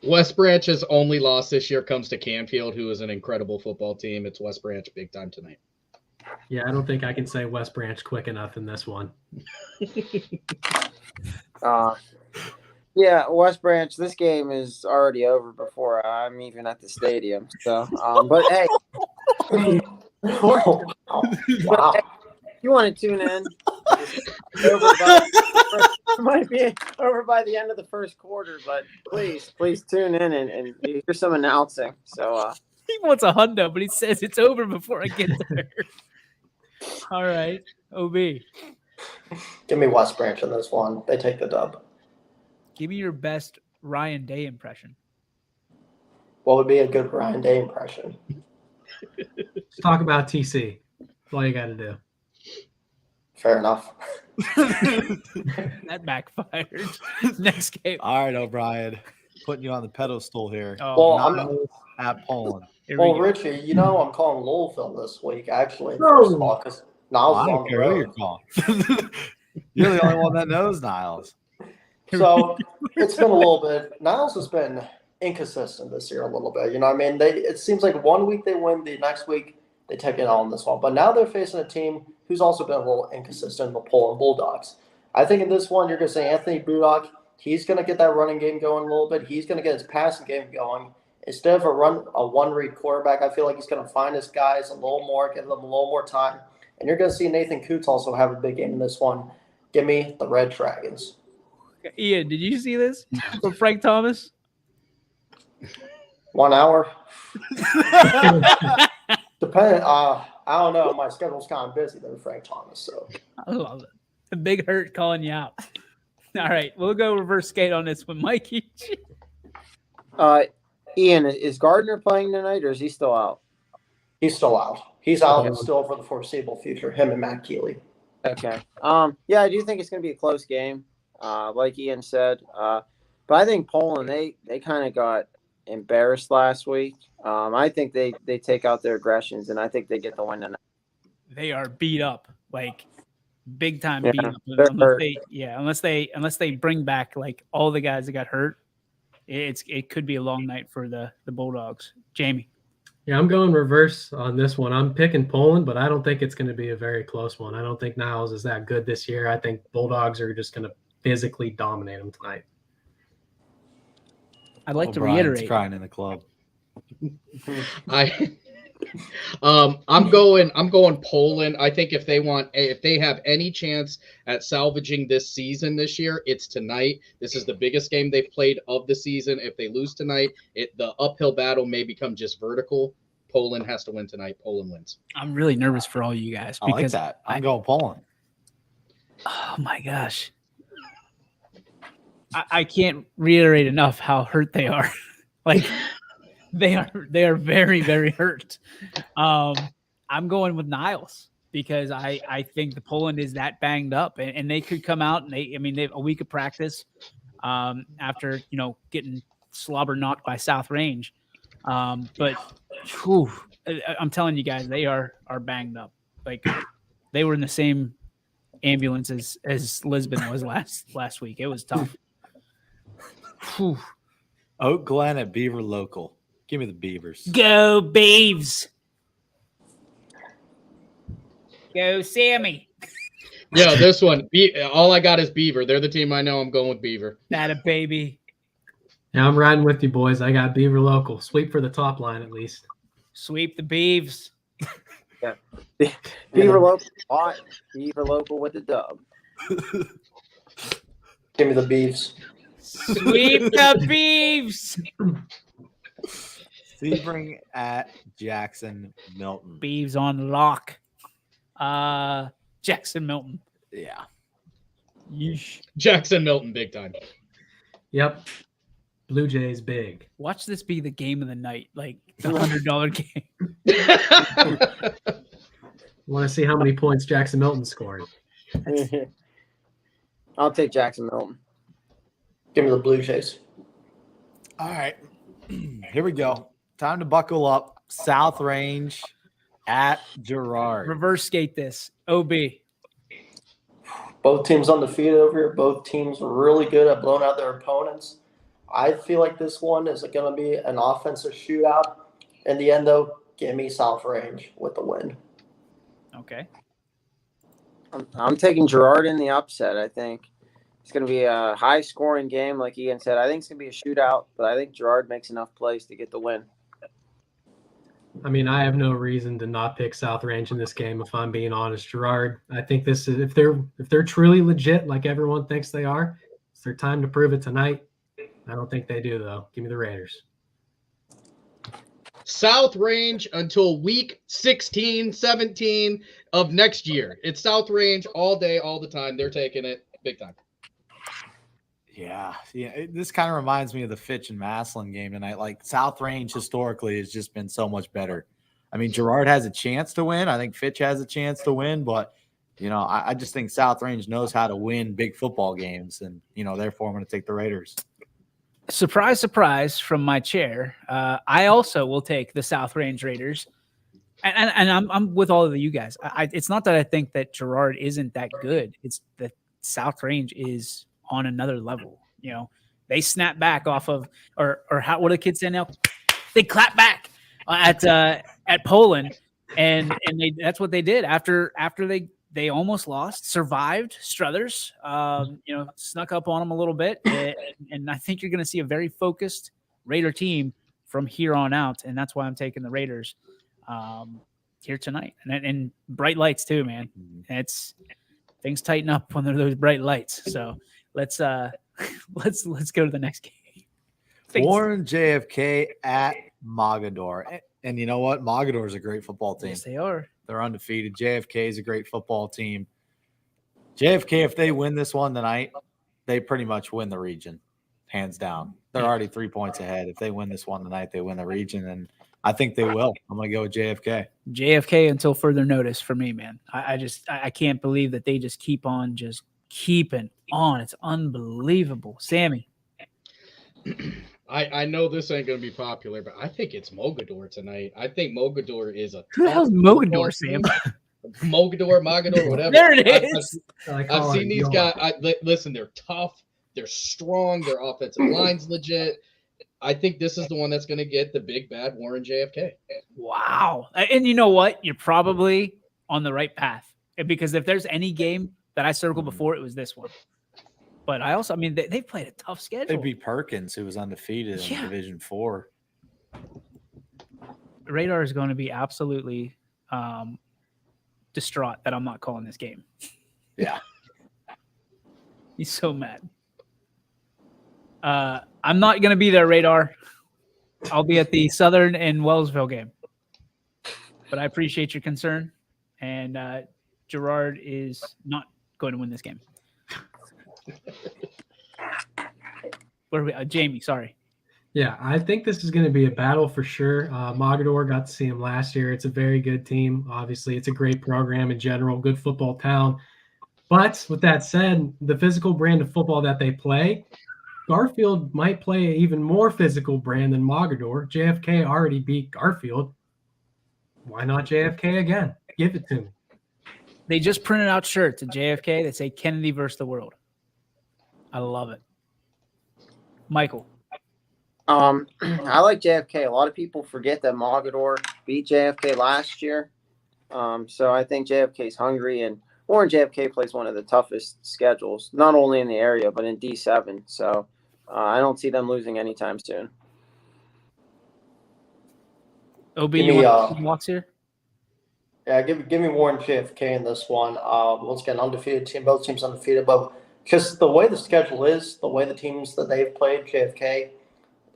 West Branch's only loss this year comes to Canfield, who is an incredible football team. It's West Branch big time tonight. Yeah, I don't think I can say West Branch quick enough in this one. Yeah, West Branch, this game is already over before I'm even at the stadium. So, but hey, Wow. but hey, if you want to tune in, it might be over by the end of the first quarter, but please tune in and hear some announcing. So, He wants a hundo, but he says it's over before I get there. All right, OB. Give me West Branch in this one. They take the dub. Give me your best Ryan Day impression. What would be a good Ryan Day impression? Let's talk about TC. That's all you got to do. Fair enough. That backfired. Next game. All right, O'Brien, putting you on the pedestal here. Oh, Well, Niles at Poland. here we Well, go. Richie, I'm calling Louisville this week, actually, first of all, because Niles I is don't on the care who you're road. calling. You're the only one that knows Niles. So it's been a little bit. Niles has been inconsistent this year a little bit. You know what I mean? It seems like 1 week they win, the next week they take it on this one. But now they're facing a team who's also been a little inconsistent, the Poland Bulldogs. I think in this one, you're going to say Anthony Budok. He's going to get that running game going a little bit. He's going to get his passing game going. Instead of a one-read quarterback, I feel like he's going to find his guys a little more, give them a little more time. And you're going to see Nathan Coots also have a big game in this one. Give me the Red Dragons. Ian, did you see this from Frank Thomas? 1 hour. Depending, I don't know. My schedule's kind of busy there, Frank Thomas. So I love it. A big hurt calling you out. All right, we'll go reverse skate on this one, Mikey. Ian, is Gardner playing tonight, or is he still out? he's still out. He's out still for the foreseeable future. Him and Matt Keeley. Okay. Yeah, I do think it's going to be a close game, like Ian said. But I think Poland, they kind of got embarrassed last week. I think they take out their aggressions, and I think they get the win tonight. They are beat up, like big time Yeah, beat up. they're hurt. Unless they bring back like all the guys that got hurt, it could be a long night for the Bulldogs. Jamie. Yeah, I'm going reverse on this one. I'm picking Poland, but I don't think it's going to be a very close one. I don't think Niles is that good this year. I think Bulldogs are just going to physically dominate them tonight. I'd like to O'Brien's reiterate. crying in the club. I'm going Poland. I think if they have any chance at salvaging this season this year, it's tonight. This is the biggest game they've played of the season. If they lose tonight, the uphill battle may become just vertical. Poland has to win tonight. Poland wins. I'm really nervous for all you guys I like because that. I'm going Poland. oh my gosh. I can't reiterate enough how hurt they are. Like they are very, very hurt. I'm going with Niles because I think the Poland is that banged up and they could come out and they have a week of practice after getting slobber knocked by South Range. But whew, I'm telling you guys, they are banged up. Like they were in the same ambulance as Lisbon was last week. It was tough. Whew. Oak Glen at Beaver Local. Give me the Beavers. Go Beavs. Go Sammy. Yeah, this one. All I got is Beaver. They're the team I know. I'm going with Beaver. That a baby. Yeah, I'm riding with you, boys. I got Beaver Local. Sweep for the top line at least. Sweep the Beavs. Yeah. Beaver Local hot. Beaver Local with the dub. Give me the Beavs. Sweep the Beavs. Sebring at Jackson Milton. Beavs on lock. Jackson Milton. Yeah. Yeesh. Jackson Milton, big time. Yep. Blue Jays big. Watch this be the game of the night, like the $100 game. Want to see how many points Jackson Milton scored? I'll take Jackson Milton. Give me the Blue Jays. All right. Here we go. Time to buckle up. South Range at Girard. Reverse skate this. OB. Both teams undefeated over here. Both teams really good at blowing out their opponents. I feel like this one is going to be an offensive shootout. In the end, though, give me South Range with the win. Okay. I'm taking Girard in the upset, I think. It's going to be a high-scoring game, like Ian said. I think it's going to be a shootout, but I think Girard makes enough plays to get the win. I mean, I have no reason to not pick South Range in this game, if I'm being honest. Girard, I think this is if they're truly legit, like everyone thinks they are, it's their time to prove it tonight. I don't think they do, though. Give me the Raiders. South Range until week 16, 17 of next year. It's South Range all day, all the time. They're taking it big time. Yeah. This kind of reminds me of the Fitch and Maslin game tonight. Like South Range historically has just been so much better. I mean, Girard has a chance to win. I think Fitch has a chance to win, but I just think South Range knows how to win big football games, and therefore I'm going to take the Raiders. Surprise, surprise from my chair. I also will take the South Range Raiders, and I'm with all of you guys. It's not that I think that Girard isn't that good. It's that South Range is on another level. They snap back off of, or how, what do the kids say now? They clap back at Poland, and that's what they did after they almost lost, survived. Strothers, snuck up on them a little bit, and I think you're going to see a very focused Raider team from here on out, and that's why I'm taking the Raiders here tonight. And bright lights too, man. It's things tighten up when there are those bright lights. So let's go to the next game. Warren JFK at Mogador, and you know what? Mogador is a great football team. Yes, they are. They're undefeated. JFK is a great football team. JFK, if they win this one tonight, they pretty much win the region, hands down. They're already 3 points ahead. If they win this one tonight, they win the region, and I think they will. I'm going to go with JFK. JFK until further notice for me, man. I can't believe that they just keep on just keeping on. It's unbelievable. Sammy. I know this ain't going to be popular, but I think it's Mogador tonight. I think Mogador is a Who the hell's Mogador, Sam? Mogador, whatever. There it is. I've seen these guys. Listen, they're tough. They're strong. Their offensive line's legit. I think this is the one that's going to get the big bad Warren JFK. Wow. And you know what? You're probably on the right path, because if there's any game that I circled before, it was this one. But they played a tough schedule. They beat Perkins, who was undefeated in Division 4. Radar is going to be absolutely distraught that I'm not calling this game. Yeah. He's so mad. I'm not going to be there, Radar. I'll be at the Southern and Wellsville game. But I appreciate your concern. And Girard is not going to win this game. Where are we? Jamie, sorry. Yeah, I think this is going to be a battle for sure. Mogador, got to see him last year. It's a very good team. Obviously, it's a great program in general, good football town. But with that said, the physical brand of football that they play, Garfield might play an even more physical brand than Mogador. JFK already beat Garfield. Why not JFK again? Give it to me. They just printed out shirts at JFK that say Kennedy versus the world. I love it. Michael. I like JFK. A lot of people forget that Mogador beat JFK last year. So I think JFK is hungry, and Warren JFK plays one of the toughest schedules, not only in the area, but in D7. So I don't see them losing anytime soon. OB, you want walks here? Yeah, give me Warren JFK in this one. Once again, undefeated team. Both teams undefeated, but because the way the schedule is, the way the teams that they've played, JFK,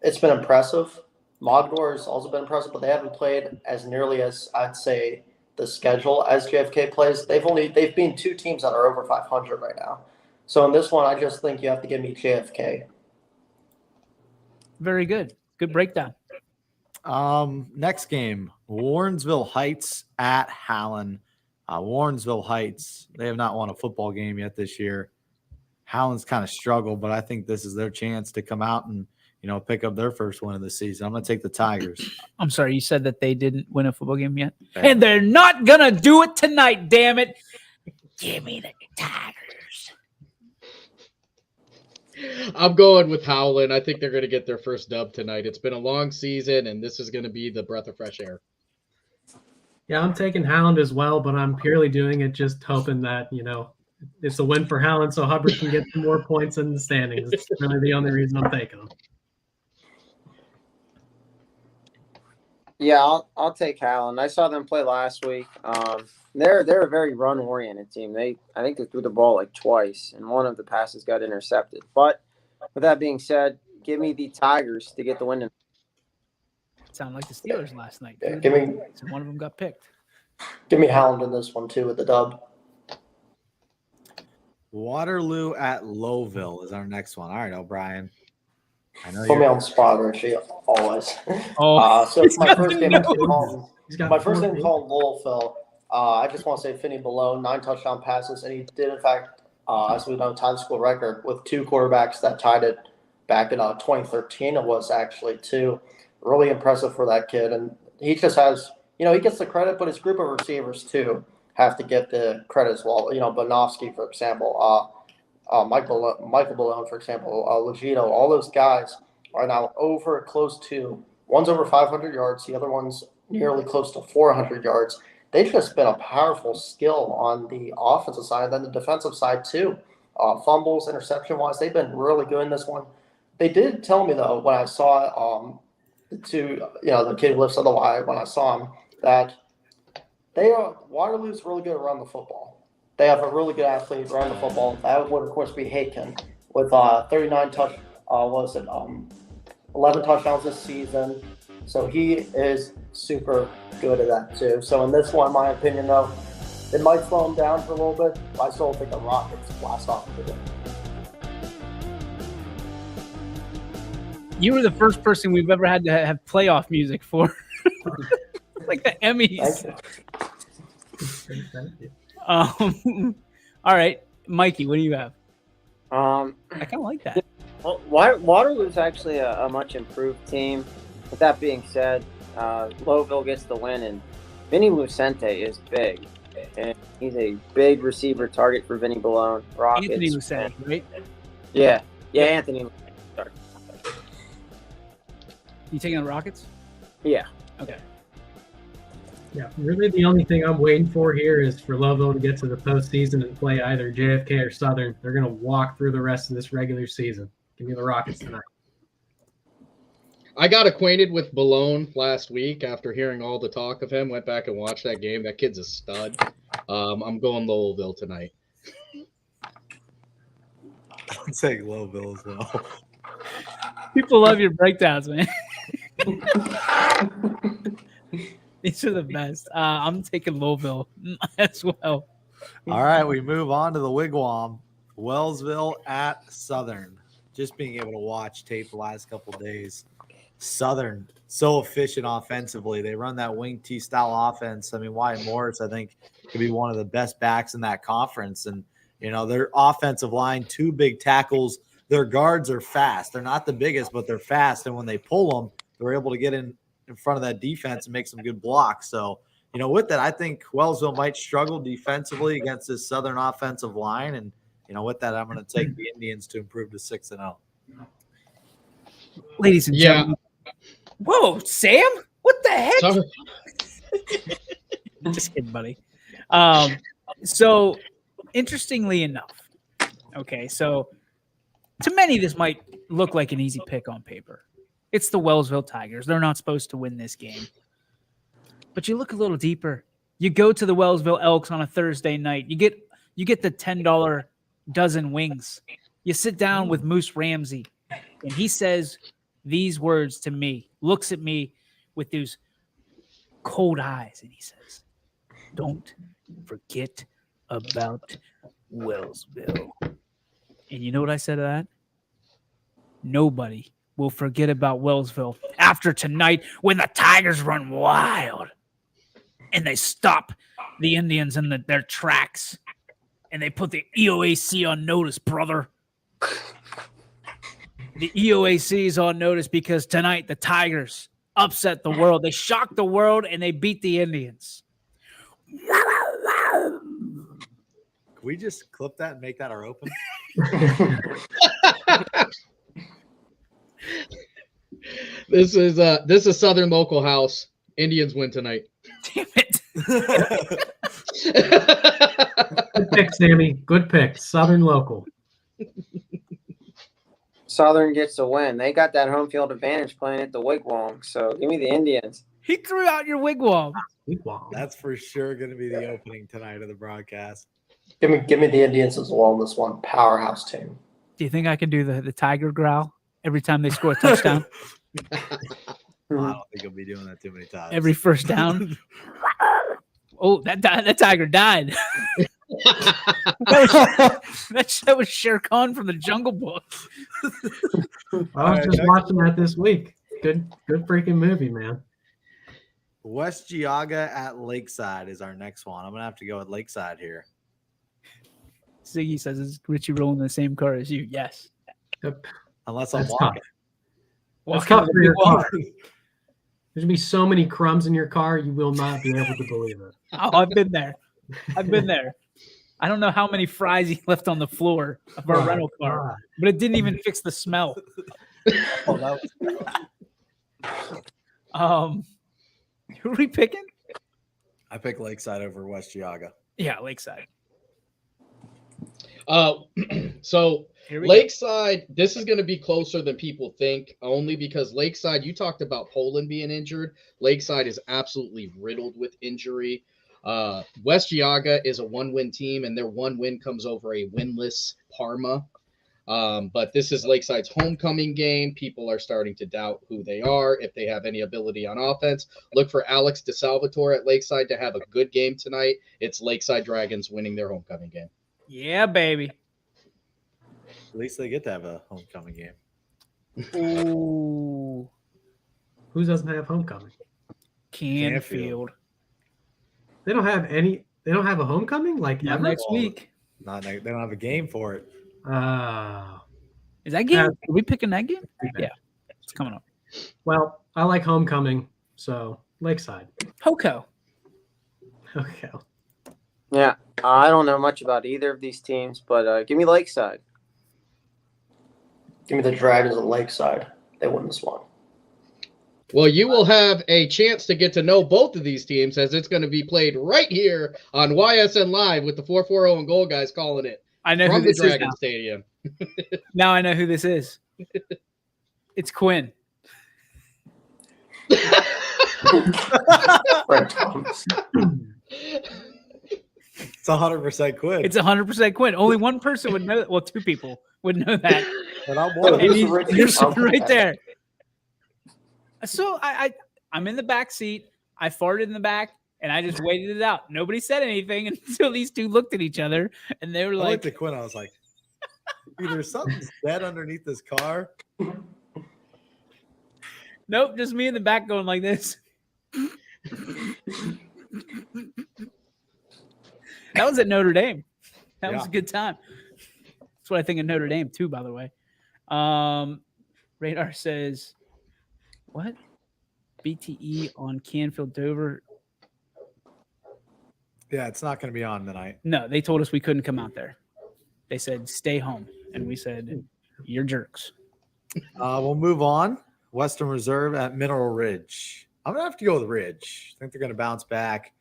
it's been impressive. Mogador has also been impressive, but they haven't played as nearly as I'd say the schedule as JFK plays. They've been two teams that are over 500 right now. So in this one, I just think you have to give me JFK. Very good. Good breakdown. Next game, Warrensville Heights at Hallen. Warrensville Heights, they have not won a football game yet this year. Hallen's kind of struggled, but I think this is their chance to come out and, pick up their first win of the season. I'm going to take the Tigers. I'm sorry, you said that they didn't win a football game yet? Yeah. And they're not going to do it tonight, damn it. Give me the Tigers. I'm going with Howland. I think they're going to get their first dub tonight. It's been a long season, and this is going to be the breath of fresh air. Yeah, I'm taking Howland as well, but I'm purely doing it just hoping that, It's a win for Howland, so Hubbard can get some more points in the standings. It's really the only reason I'm taking them. Yeah, I'll take Howland. I saw them play last week. They're a very run oriented team. I think they threw the ball like twice, and one of the passes got intercepted. But with that being said, give me the Tigers to get the win. Sound like the Steelers last night. Yeah, And one of them got picked. give me Howland in this one too with the dub. Waterloo at Lowville is our next one. All right, O'Brien. I know Put me you're on the spot, Richie, always. Oh, So it's my first game. He's got My first four game called Louisville. I just want to say Finney Below, 9 touchdown passes, and he did, in fact, as we know, tie the school record with 2 quarterbacks that tied it back in 2013. It was actually 2. Really impressive for that kid, and he just has, he gets the credit, but his group of receivers too have to get the credit as well. Bonovsky, for example, Michael Balone, for example, Legito, all those guys are now one's over 500 yards, the other one's nearly close to 400 yards. They've just been a powerful skill on the offensive side, and then the defensive side too. Fumbles, interception-wise, they've been really good in this one. They did tell me, though, when I saw the kid who lives on the Y, when I saw him, that Waterloo's really good around the football. They have a really good athlete around the football. That would, of course, be Haken with 11 touchdowns this season. So he is super good at that too. So in this one, in my opinion, though, it might slow him down for a little bit. I still think the Rockets blast off the game. you were the first person we've ever had to have playoff music for. Like the Emmys. Thank you. All right, Mikey, what do you have? I kind of like that. Well, Waterloo's actually a much improved team. With that being said, Lowville gets the win, and Vinny Lucente is big. And he's a big receiver target for Vinny Balone. Rockets. Anthony Lucente, right? Yeah, Anthony. Sorry. You taking the Rockets? Yeah. Okay. Yeah, really the only thing I'm waiting for here is for Lowville to get to the postseason and play either JFK or Southern. They're going to walk through the rest of this regular season. Give me the Rockets tonight. I got acquainted with Balone last week after hearing all the talk of him. Went back and watched that game. That kid's a stud. I'm going Louisville tonight. I'm saying Lowville as well. People love your breakdowns, man. These are the best. I'm taking Louisville as well. All right, we move on to the Wigwam. Wellsville at Southern. Just being able to watch tape the last couple of days. Southern, so efficient offensively. They run that wing T style offense. I mean, Wyatt Morris, I think, could be one of the best backs in that conference. And, their offensive line, 2 big tackles. Their guards are fast. They're not the biggest, but they're fast. And when they pull them, they're able to get in front of that defense and make some good blocks. So, with that, I think Wellsville might struggle defensively against this Southern offensive line. And, with that, I'm going to take the Indians to improve to 6-0. Ladies and gentlemen. Whoa, Sam? What the heck? Sorry. Just kidding, buddy. So, interestingly enough, okay, so to many, this might look like an easy pick on paper. It's the Wellsville Tigers. They're not supposed to win this game. But you look a little deeper. You go to the Wellsville Elks on a Thursday night. You get the $10 dozen wings. You sit down with Moose Ramsey, and he says these words to me, looks at me with those cold eyes, and he says, "Don't forget about Wellsville." And you know what I said to that? Nobody will forget about Wellsville after tonight when the Tigers run wild and they stop the Indians in their tracks and they put the EOAC on notice, brother. The EOAC is on notice because tonight the Tigers upset the world. They shocked the world and they beat the Indians. Can we just clip that and make that our open? This is Southern Local House. Indians win tonight. Damn it. Good pick, Sammy. Good pick. Southern local. Southern gets a win. They got that home field advantage playing at the Wigwam. So give me the Indians. He threw out your wigwam. That's for sure going to be the opening tonight of the broadcast. Give me the Indians as well in this one. Powerhouse team. Do you think I can do the tiger growl every time they score a touchdown? I don't think he'll be doing that too many times. Every first down. Oh, that tiger died. that was Shere Khan from the Jungle Book. I was just watching that this week. Good freaking movie, man. West Geauga at Lakeside is our next one. I'm going to have to go with Lakeside here. Ziggy says, is Richie rolling in the same car as you? Yes. Yep. Unless I'm That's walking. That's tough for your car. There's going to be so many crumbs in your car, you will not be able to believe it. Oh, I've been there. I don't know how many fries he left on the floor of our rental car, God. but it didn't even fix the smell. Oh, that was... Who are we picking? I pick Lakeside over West Geauga. Yeah, Lakeside. So Here we Lakeside, this is going to be closer than people think, only because Lakeside, you talked about Poland being injured. Lakeside is absolutely riddled with injury. West Geauga is a one-win team, and their one win comes over a winless Parma. But this is Lakeside's homecoming game. People are starting to doubt who they are, if they have any ability on offense. Look for Alex DeSalvatore at Lakeside to have a good game tonight. It's Lakeside Dragons winning their homecoming game. Yeah, baby. At least they get to have a homecoming game. Ooh, Who doesn't have homecoming? Canfield. They don't have any. They don't have a homecoming like Not ever? next week. They don't have a game for it. Is that game? Yeah. Are we picking that game? Yeah, it's coming up. Well, I like homecoming, so Lakeside. Hoko. Okay. Yeah, I don't know much about either of these teams, but give me Lakeside. Give me the Dragons at Lakeside. They win this one. Well, you will have a chance to get to know both of these teams, as it's going to be played right here on YSN Live with the 440 and Goal guys calling it I know from who the this is Dragon now. Stadium. Now I know who this is. It's Quinn. Fred Thomas. It's 100% Quinn. It's 100% Quinn. Only one person would know. Well, two people would know that. And I'm one of And them. you're sitting right there. So I'm in the back seat. I farted in the back, and I just waited it out. Nobody said anything until these two looked at each other, and they were I like, looked at Quinn. I was like, either something's dead underneath this car. "Nope, just me in the back going like this." That was at Notre Dame. That was Yeah. a good time. That's what I think of Notre Dame too, by the way. Radar says, "What? BTE on Canfield Dover?" Yeah, it's not going to be on tonight. No, they told us we couldn't come out there. They said stay home, and we said you're jerks. We'll move on. Western Reserve at Mineral Ridge. I'm going to have to go with Ridge. I think they're going to bounce back.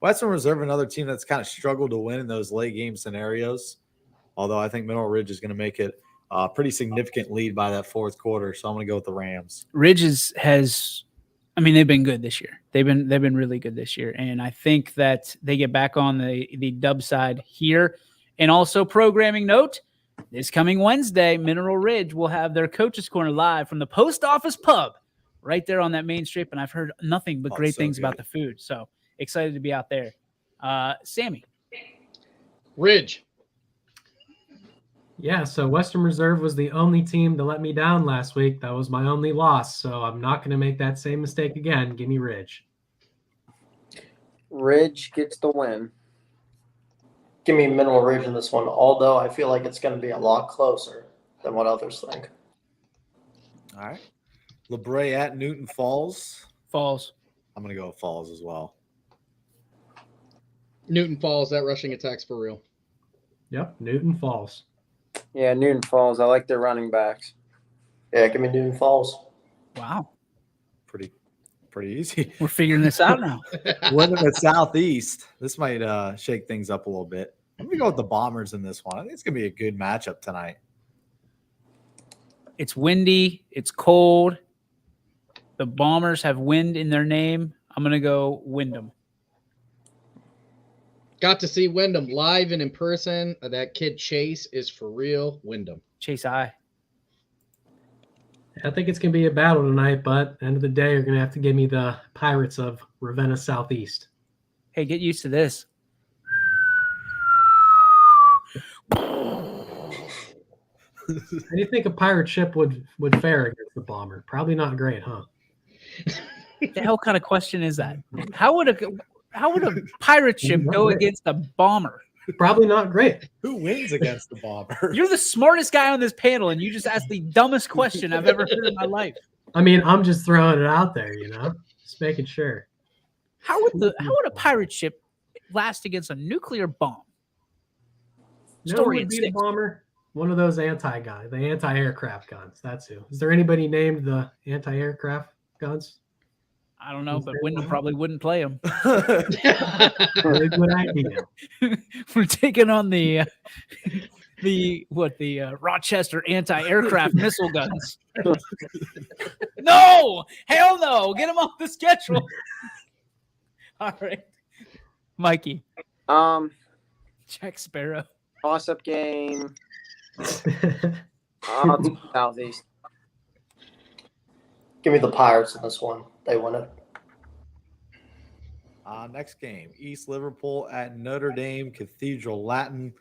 Western Reserve, another team that's kind of struggled to win in those late game scenarios. Although I think Mineral Ridge is going to make it a pretty significant lead by that fourth quarter. So I'm going to go with the Rams. Ridge they've been good this year. They've been really good this year, and I think that they get back on the dub side here. And also, programming note: this coming Wednesday, Mineral Ridge will have their Coaches Corner live from the Post Office Pub, right there on that main strip. And I've heard nothing but great so things good. about the food. So excited to be out there. Sammy. Ridge. Yeah, so Western Reserve was the only team to let me down last week. That was my only loss, so I'm not going to make that same mistake again. Give me Ridge. Ridge gets the win. Give me Mineral Ridge in this one, although I feel like it's going to be a lot closer than what others think. All right. LeBray at Newton Falls. Falls. I'm going to go with Falls as well. Newton Falls, that rushing attack's for real. Yep, Newton Falls. Yeah, Newton Falls. I like their running backs. Yeah, give me Newton Falls. Wow. Pretty pretty easy. We're figuring this out now. Winning the Southeast. This might shake things up a little bit. I'm going to go with the Bombers in this one. I think it's going to be a good matchup tonight. It's windy. It's cold. The Bombers have wind in their name. I'm going to go Wyndham. Got to see Wyndham live and in person. That kid Chase is for real. Wyndham. Chase I. I think it's going to be a battle tonight, but at the end of the day, you're going to have to give me the Pirates of Ravenna Southeast. Hey, get used to this. How do you think a pirate ship would fare against the bomber? Probably not great, huh? The hell kind of question is that? How would a pirate ship go against a bomber? Probably not great. Who wins against the Bomber? You're the smartest guy on this panel, and you just asked the dumbest question I've ever heard in my life. I mean, I'm just throwing it out there, just making sure. How would a pirate ship last against a nuclear bomb? Story would be the bomber. One of those the anti-aircraft guns. That's who. Is there anybody named the anti-aircraft guns? I don't know, but Wyndham probably wouldn't play them. Really good idea. We're taking on the Rochester anti-aircraft missile guns. No, hell no, get them off the schedule. All right, Mikey. Jack Sparrow. Toss-up game. Southeast. Give me the Pirates in this one. They win it. Next game, East Liverpool at Notre Dame Cathedral Latin.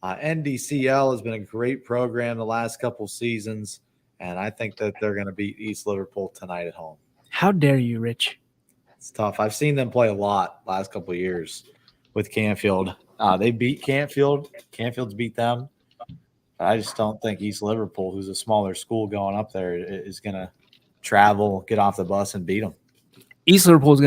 NDCL has been a great program the last couple seasons, and I think that they're going to beat East Liverpool tonight at home. How dare you, Rich? It's tough. I've seen them play a lot last couple of years with Canfield. They beat Canfield. Canfield's beat them. But I just don't think East Liverpool, who's a smaller school going up there, is going to travel, get off the bus, and beat them. East Liverpool's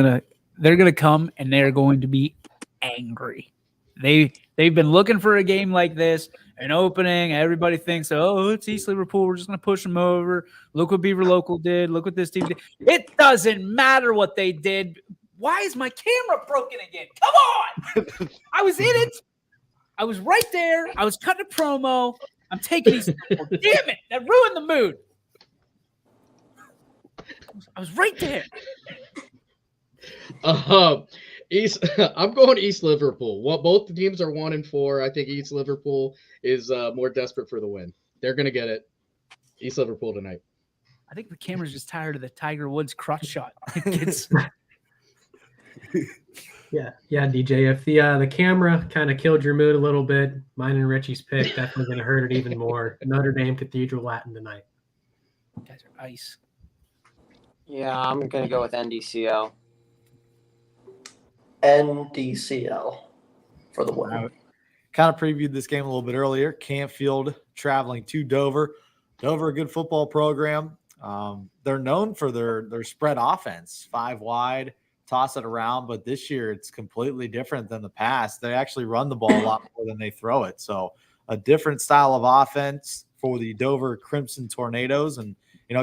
they're gonna come and they're going to be angry. They've been looking for a game like this, an opening. Everybody thinks, oh, it's East Liverpool. We're just gonna push them over. Look what Beaver Local did. Look what this team did. It doesn't matter what they did. Why is my camera broken again? Come on! I was in it. I was right there. I was cutting a promo. I'm taking East Liverpool. Damn it! That ruined the mood. I was right there. I'm going East Liverpool. Both the teams are 1-4. I think East Liverpool is more desperate for the win. They're going to get it. East Liverpool tonight. I think the camera's just tired of the Tiger Woods crotch shot. Yeah, DJ. If the camera kind of killed your mood a little bit, mine and Richie's pick definitely going to hurt it even more. Notre Dame Cathedral Latin tonight. You guys are ice. Yeah, I'm going to go with NDCL. NDCL for the win. Kind of previewed this game a little bit earlier. Canfield traveling to Dover. Dover, a good football program. They're known for their spread offense, 5 wide, toss it around. But this year it's completely different than the past. They actually run the ball a lot more than they throw it. So a different style of offense for the Dover Crimson Tornadoes. And,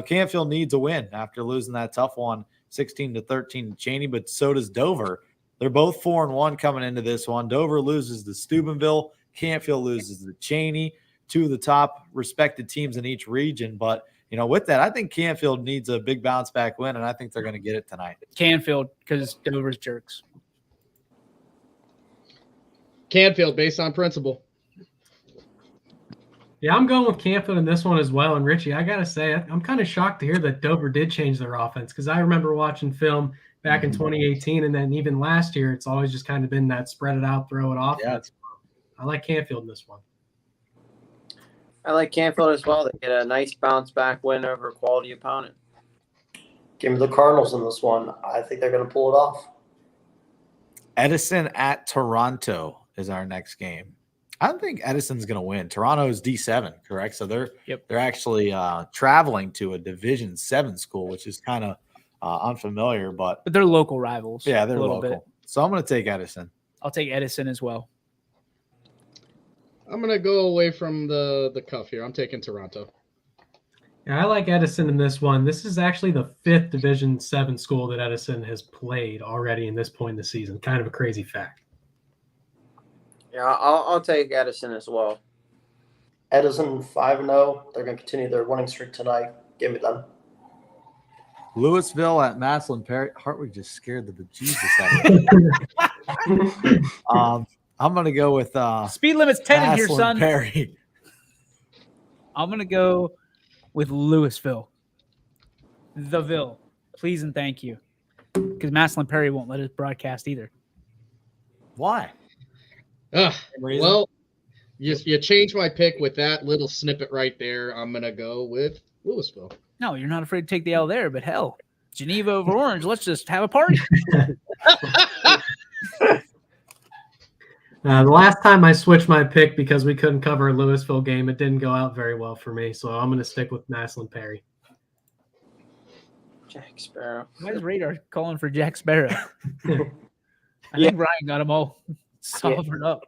Canfield needs a win after losing that tough one, 16-13 to Cheney, but so does Dover. They're both 4-1 coming into this one. Dover loses to Steubenville. Canfield loses to Cheney, 2 of the top respected teams in each region. But, with that, I think Canfield needs a big bounce back win, and I think they're going to get it tonight. Canfield, because Dover's jerks. Canfield, based on principle. Yeah, I'm going with Canfield in this one as well. And Richie, I got to say, I'm kind of shocked to hear that Dover did change their offense, because I remember watching film back in 2018, and then even last year, it's always just kind of been that spread it out, throw it off. Yeah. I like Canfield in this one. I like Canfield as well. They get a nice bounce back win over a quality opponent. Give me the Cardinals in this one. I think they're going to pull it off. Edison at Toronto is our next game. I don't think Edison's going to win. Toronto is D7, correct? So they're actually traveling to a Division 7 school, which is kind of unfamiliar, but they're local rivals. Yeah, they're local. Bit. So I'm going to take Edison. I'll take Edison as well. I'm going to go away from the cuff here. I'm taking Toronto. Yeah, I like Edison in this one. This is actually the 5th Division 7 school that Edison has played already in this point in the season. Kind of a crazy fact. Yeah, I'll take Edison as well. Edison 5-0. They're going to continue their winning streak tonight. Give me them. Louisville at Maslin Perry. Hartwig just scared the bejesus out of me. I'm going to go with Speed limit's 10 in here, Maslin son. Perry. I'm going to go with Louisville. The Ville. Please and thank you. Because Maslin Perry won't let us broadcast either. Why? Well, you changed my pick with that little snippet right there. I'm going to go with Louisville. No, you're not afraid to take the L there, but hell, Geneva over Orange. Let's just have a party. The last time I switched my pick because we couldn't cover a Louisville game, it didn't go out very well for me. So I'm going to stick with Maslin Perry. Jack Sparrow. Why is Radar calling for Jack Sparrow? I think Ryan got them all solvered up.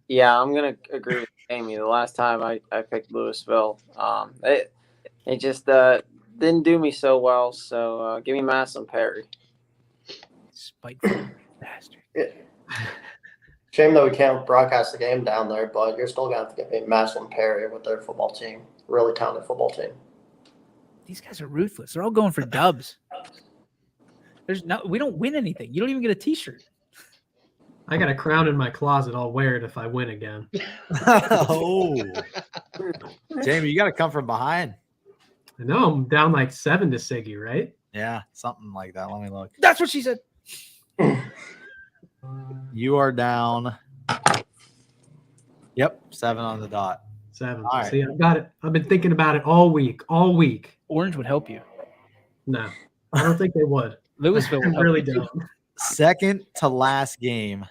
Yeah, I'm gonna agree with Amy. The last time I picked Louisville, it just didn't do me so well. So give me Maslin Perry. Spiteful bastard. Shame that we can't broadcast the game down there, but you're still going to have to get me Maslin Perry with their football team. Really talented football team. These guys are ruthless. They're all going for dubs. We don't win anything. You don't even get a T-shirt. I got a crown in my closet. I'll wear it if I win again. Oh, Jamie, you got to come from behind. I know I'm down like 7 to Siggy, right? Yeah, something like that. Let me look. That's what she said. You are down. Yep, 7 on the dot. 7. All right. See, I got it. I've been thinking about it all week. Orange would help you. No, I don't think they would. Louisville would I help really you. don't. Second to last game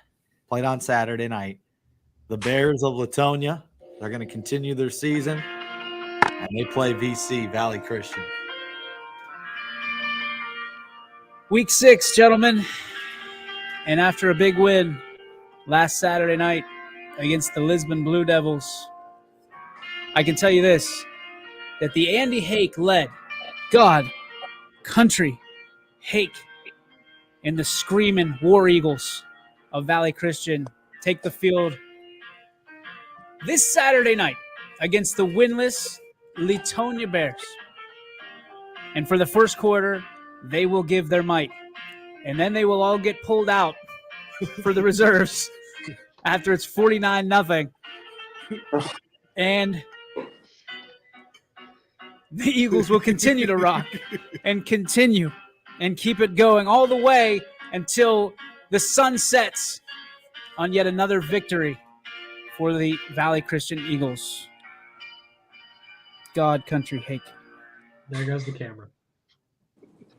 played on Saturday night. The Bears of Latonia. They're going to continue their season, and they play VC, Valley Christian. Week 6, gentlemen. And after a big win last Saturday night against the Lisbon Blue Devils, I can tell you this, that the Andy Hake led God, country, Hake, and the screaming War Eagles of Valley Christian take the field this Saturday night against the winless Latonia Bears. And for the first quarter, they will give their might. And then they will all get pulled out for the reserves after it's 49-0. And the Eagles will continue to rock and continue and keep it going all the way until the sun sets on yet another victory for the Valley Christian Eagles. God, country, Hake. There goes the camera.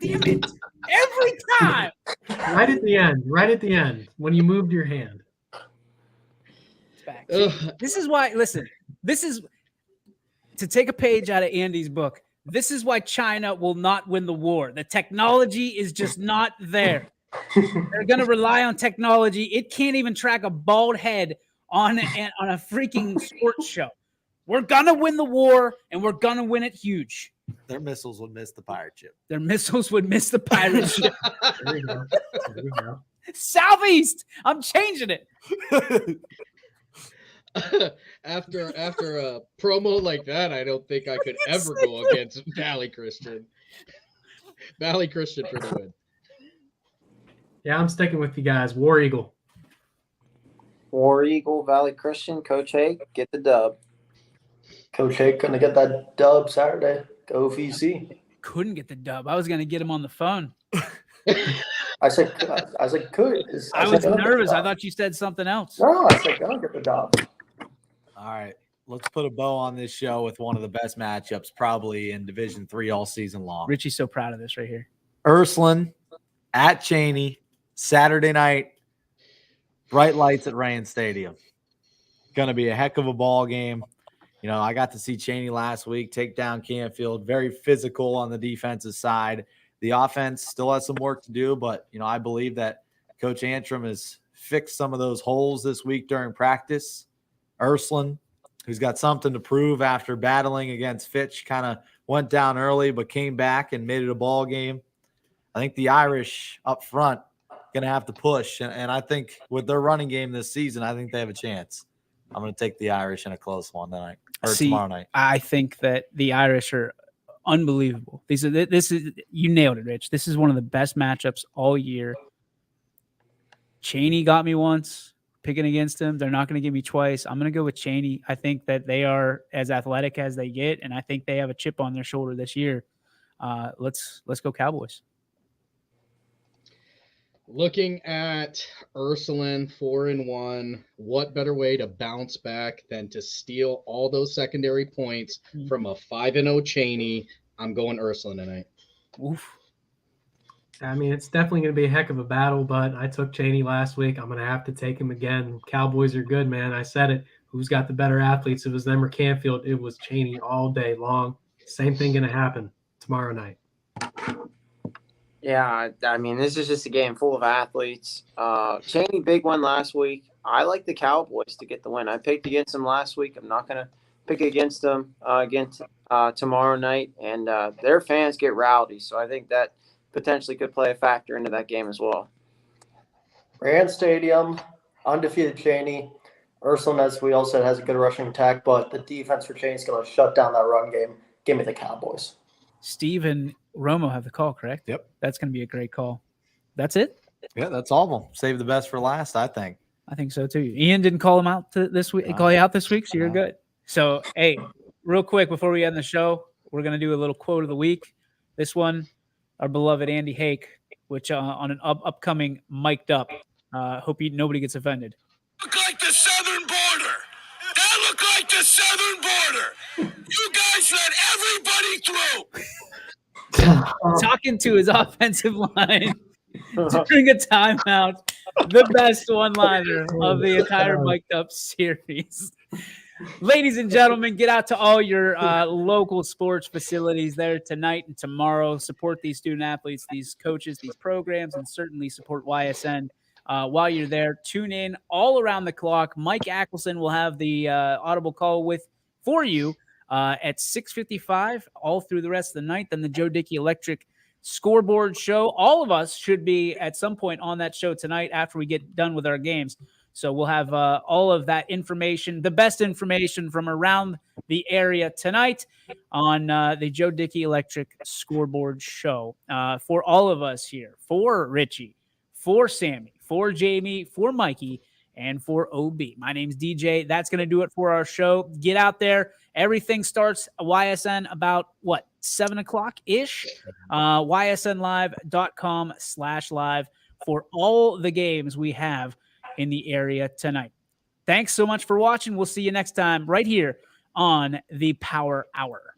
Damn it. Every time. Right at the end, when you moved your hand. It's back. This is why, listen, this is to take a page out of Andy's book. This is why China will not win the war. The technology is just not there. They're going to rely on technology. It can't even track a bald head on a freaking sports show. We're going to win the war, and we're going to win it huge. Their missiles would miss the pirate ship. Their missiles would miss the pirate ship. There you go. There you go. Southeast. I'm changing it. After a promo like that, I don't think I could ever go against Valley Christian. Valley Christian for the win. Yeah, I'm sticking with you guys. War Eagle. War Eagle, Valley Christian, Coach Hake, get the dub. Coach Hake going to get that dub Saturday. Go VC. Couldn't get the dub. I was going to get him on the phone. I said, could. I was nervous. I thought you said something else. No, I said, go get the dub. All right, let's put a bow on this show with one of the best matchups probably in Division III all season long. Richie's so proud of this right here. Ursuline at Cheney, Saturday night, bright lights at Rayan Stadium. Going to be a heck of a ball game. You know, I got to see Cheney last week take down Canfield, very physical on the defensive side. The offense still has some work to do, but, you know, I believe that Coach Antrim has fixed some of those holes this week during practice. Ursuline, who's got something to prove after battling against Fitch kind of went down early, but came back and made it a ball game. I think the Irish up front going to have to push. And I think with their running game this season, I think they have a chance. I'm going to take the Irish in a close one tonight or tomorrow night. I think that the Irish are unbelievable. This is you nailed it, Rich. This is one of the best matchups all year. Cheney got me once picking against him. They're not going to give me twice. I'm going to go with Cheney. I think that they are as athletic as they get, and I think they have a chip on their shoulder this year. Let's go Cowboys. Looking at Ursuline 4-1, what better way to bounce back than to steal all those secondary points from a 5-0 Cheney? I'm going Ursuline tonight. Oof. I mean, it's definitely going to be a heck of a battle, but I took Cheney last week. I'm going to have to take him again. Cowboys are good, man. I said it. Who's got the better athletes? It was them or Canfield. It was Cheney all day long. Same thing going to happen tomorrow night. Yeah, I mean, this is just a game full of athletes. Cheney, big one last week. I like the Cowboys to get the win. I picked against them last week. I'm not going to pick against them tomorrow night. And their fans get rowdy, so I think that potentially could play a factor into that game as well. Rand Stadium, undefeated Cheney. Ursuline, as we all said, has a good rushing attack, but the defense for Cheney is going to shut down that run game. Give me the Cowboys. Steve and Romo have the call, correct? Yep. That's going to be a great call. That's it? Yeah, that's all of them. Save the best for last, I think. I think so too. Ian didn't call him out this week. Call you out this week, so you're good. So, hey, real quick before we end the show, we're going to do a little quote of the week. This one, our beloved Andy Hake, which on an upcoming Mic'd Up. Hope nobody gets offended. Look like the southern border. That look like the southern border. You guys let everybody through. Talking to his offensive line during a timeout. The best one-liner of the entire Mic'd Up series. Ladies and gentlemen, get out to all your local sports facilities there tonight and tomorrow. Support these student athletes, these coaches, these programs, and certainly support YSN. While you're there, tune in all around the clock. Mike Ackelson will have the audible call for you at 6:55 all through the rest of the night. Then the Joe Dickey Electric Scoreboard Show. All of us should be at some point on that show tonight after we get done with our games. So we'll have all of that information, the best information from around the area tonight on the Joe Dickey Electric Scoreboard Show. For all of us here, for Richie, for Sammy, for Jamie, for Mikey, and for OB. My name's DJ. That's going to do it for our show. Get out there. Everything starts YSN about, 7 o'clock-ish? ysnlive.com/live for all the games we have in the area tonight. Thanks so much for watching. We'll see you next time right here on the Power Hour.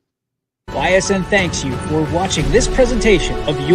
YSN thanks you for watching this presentation of your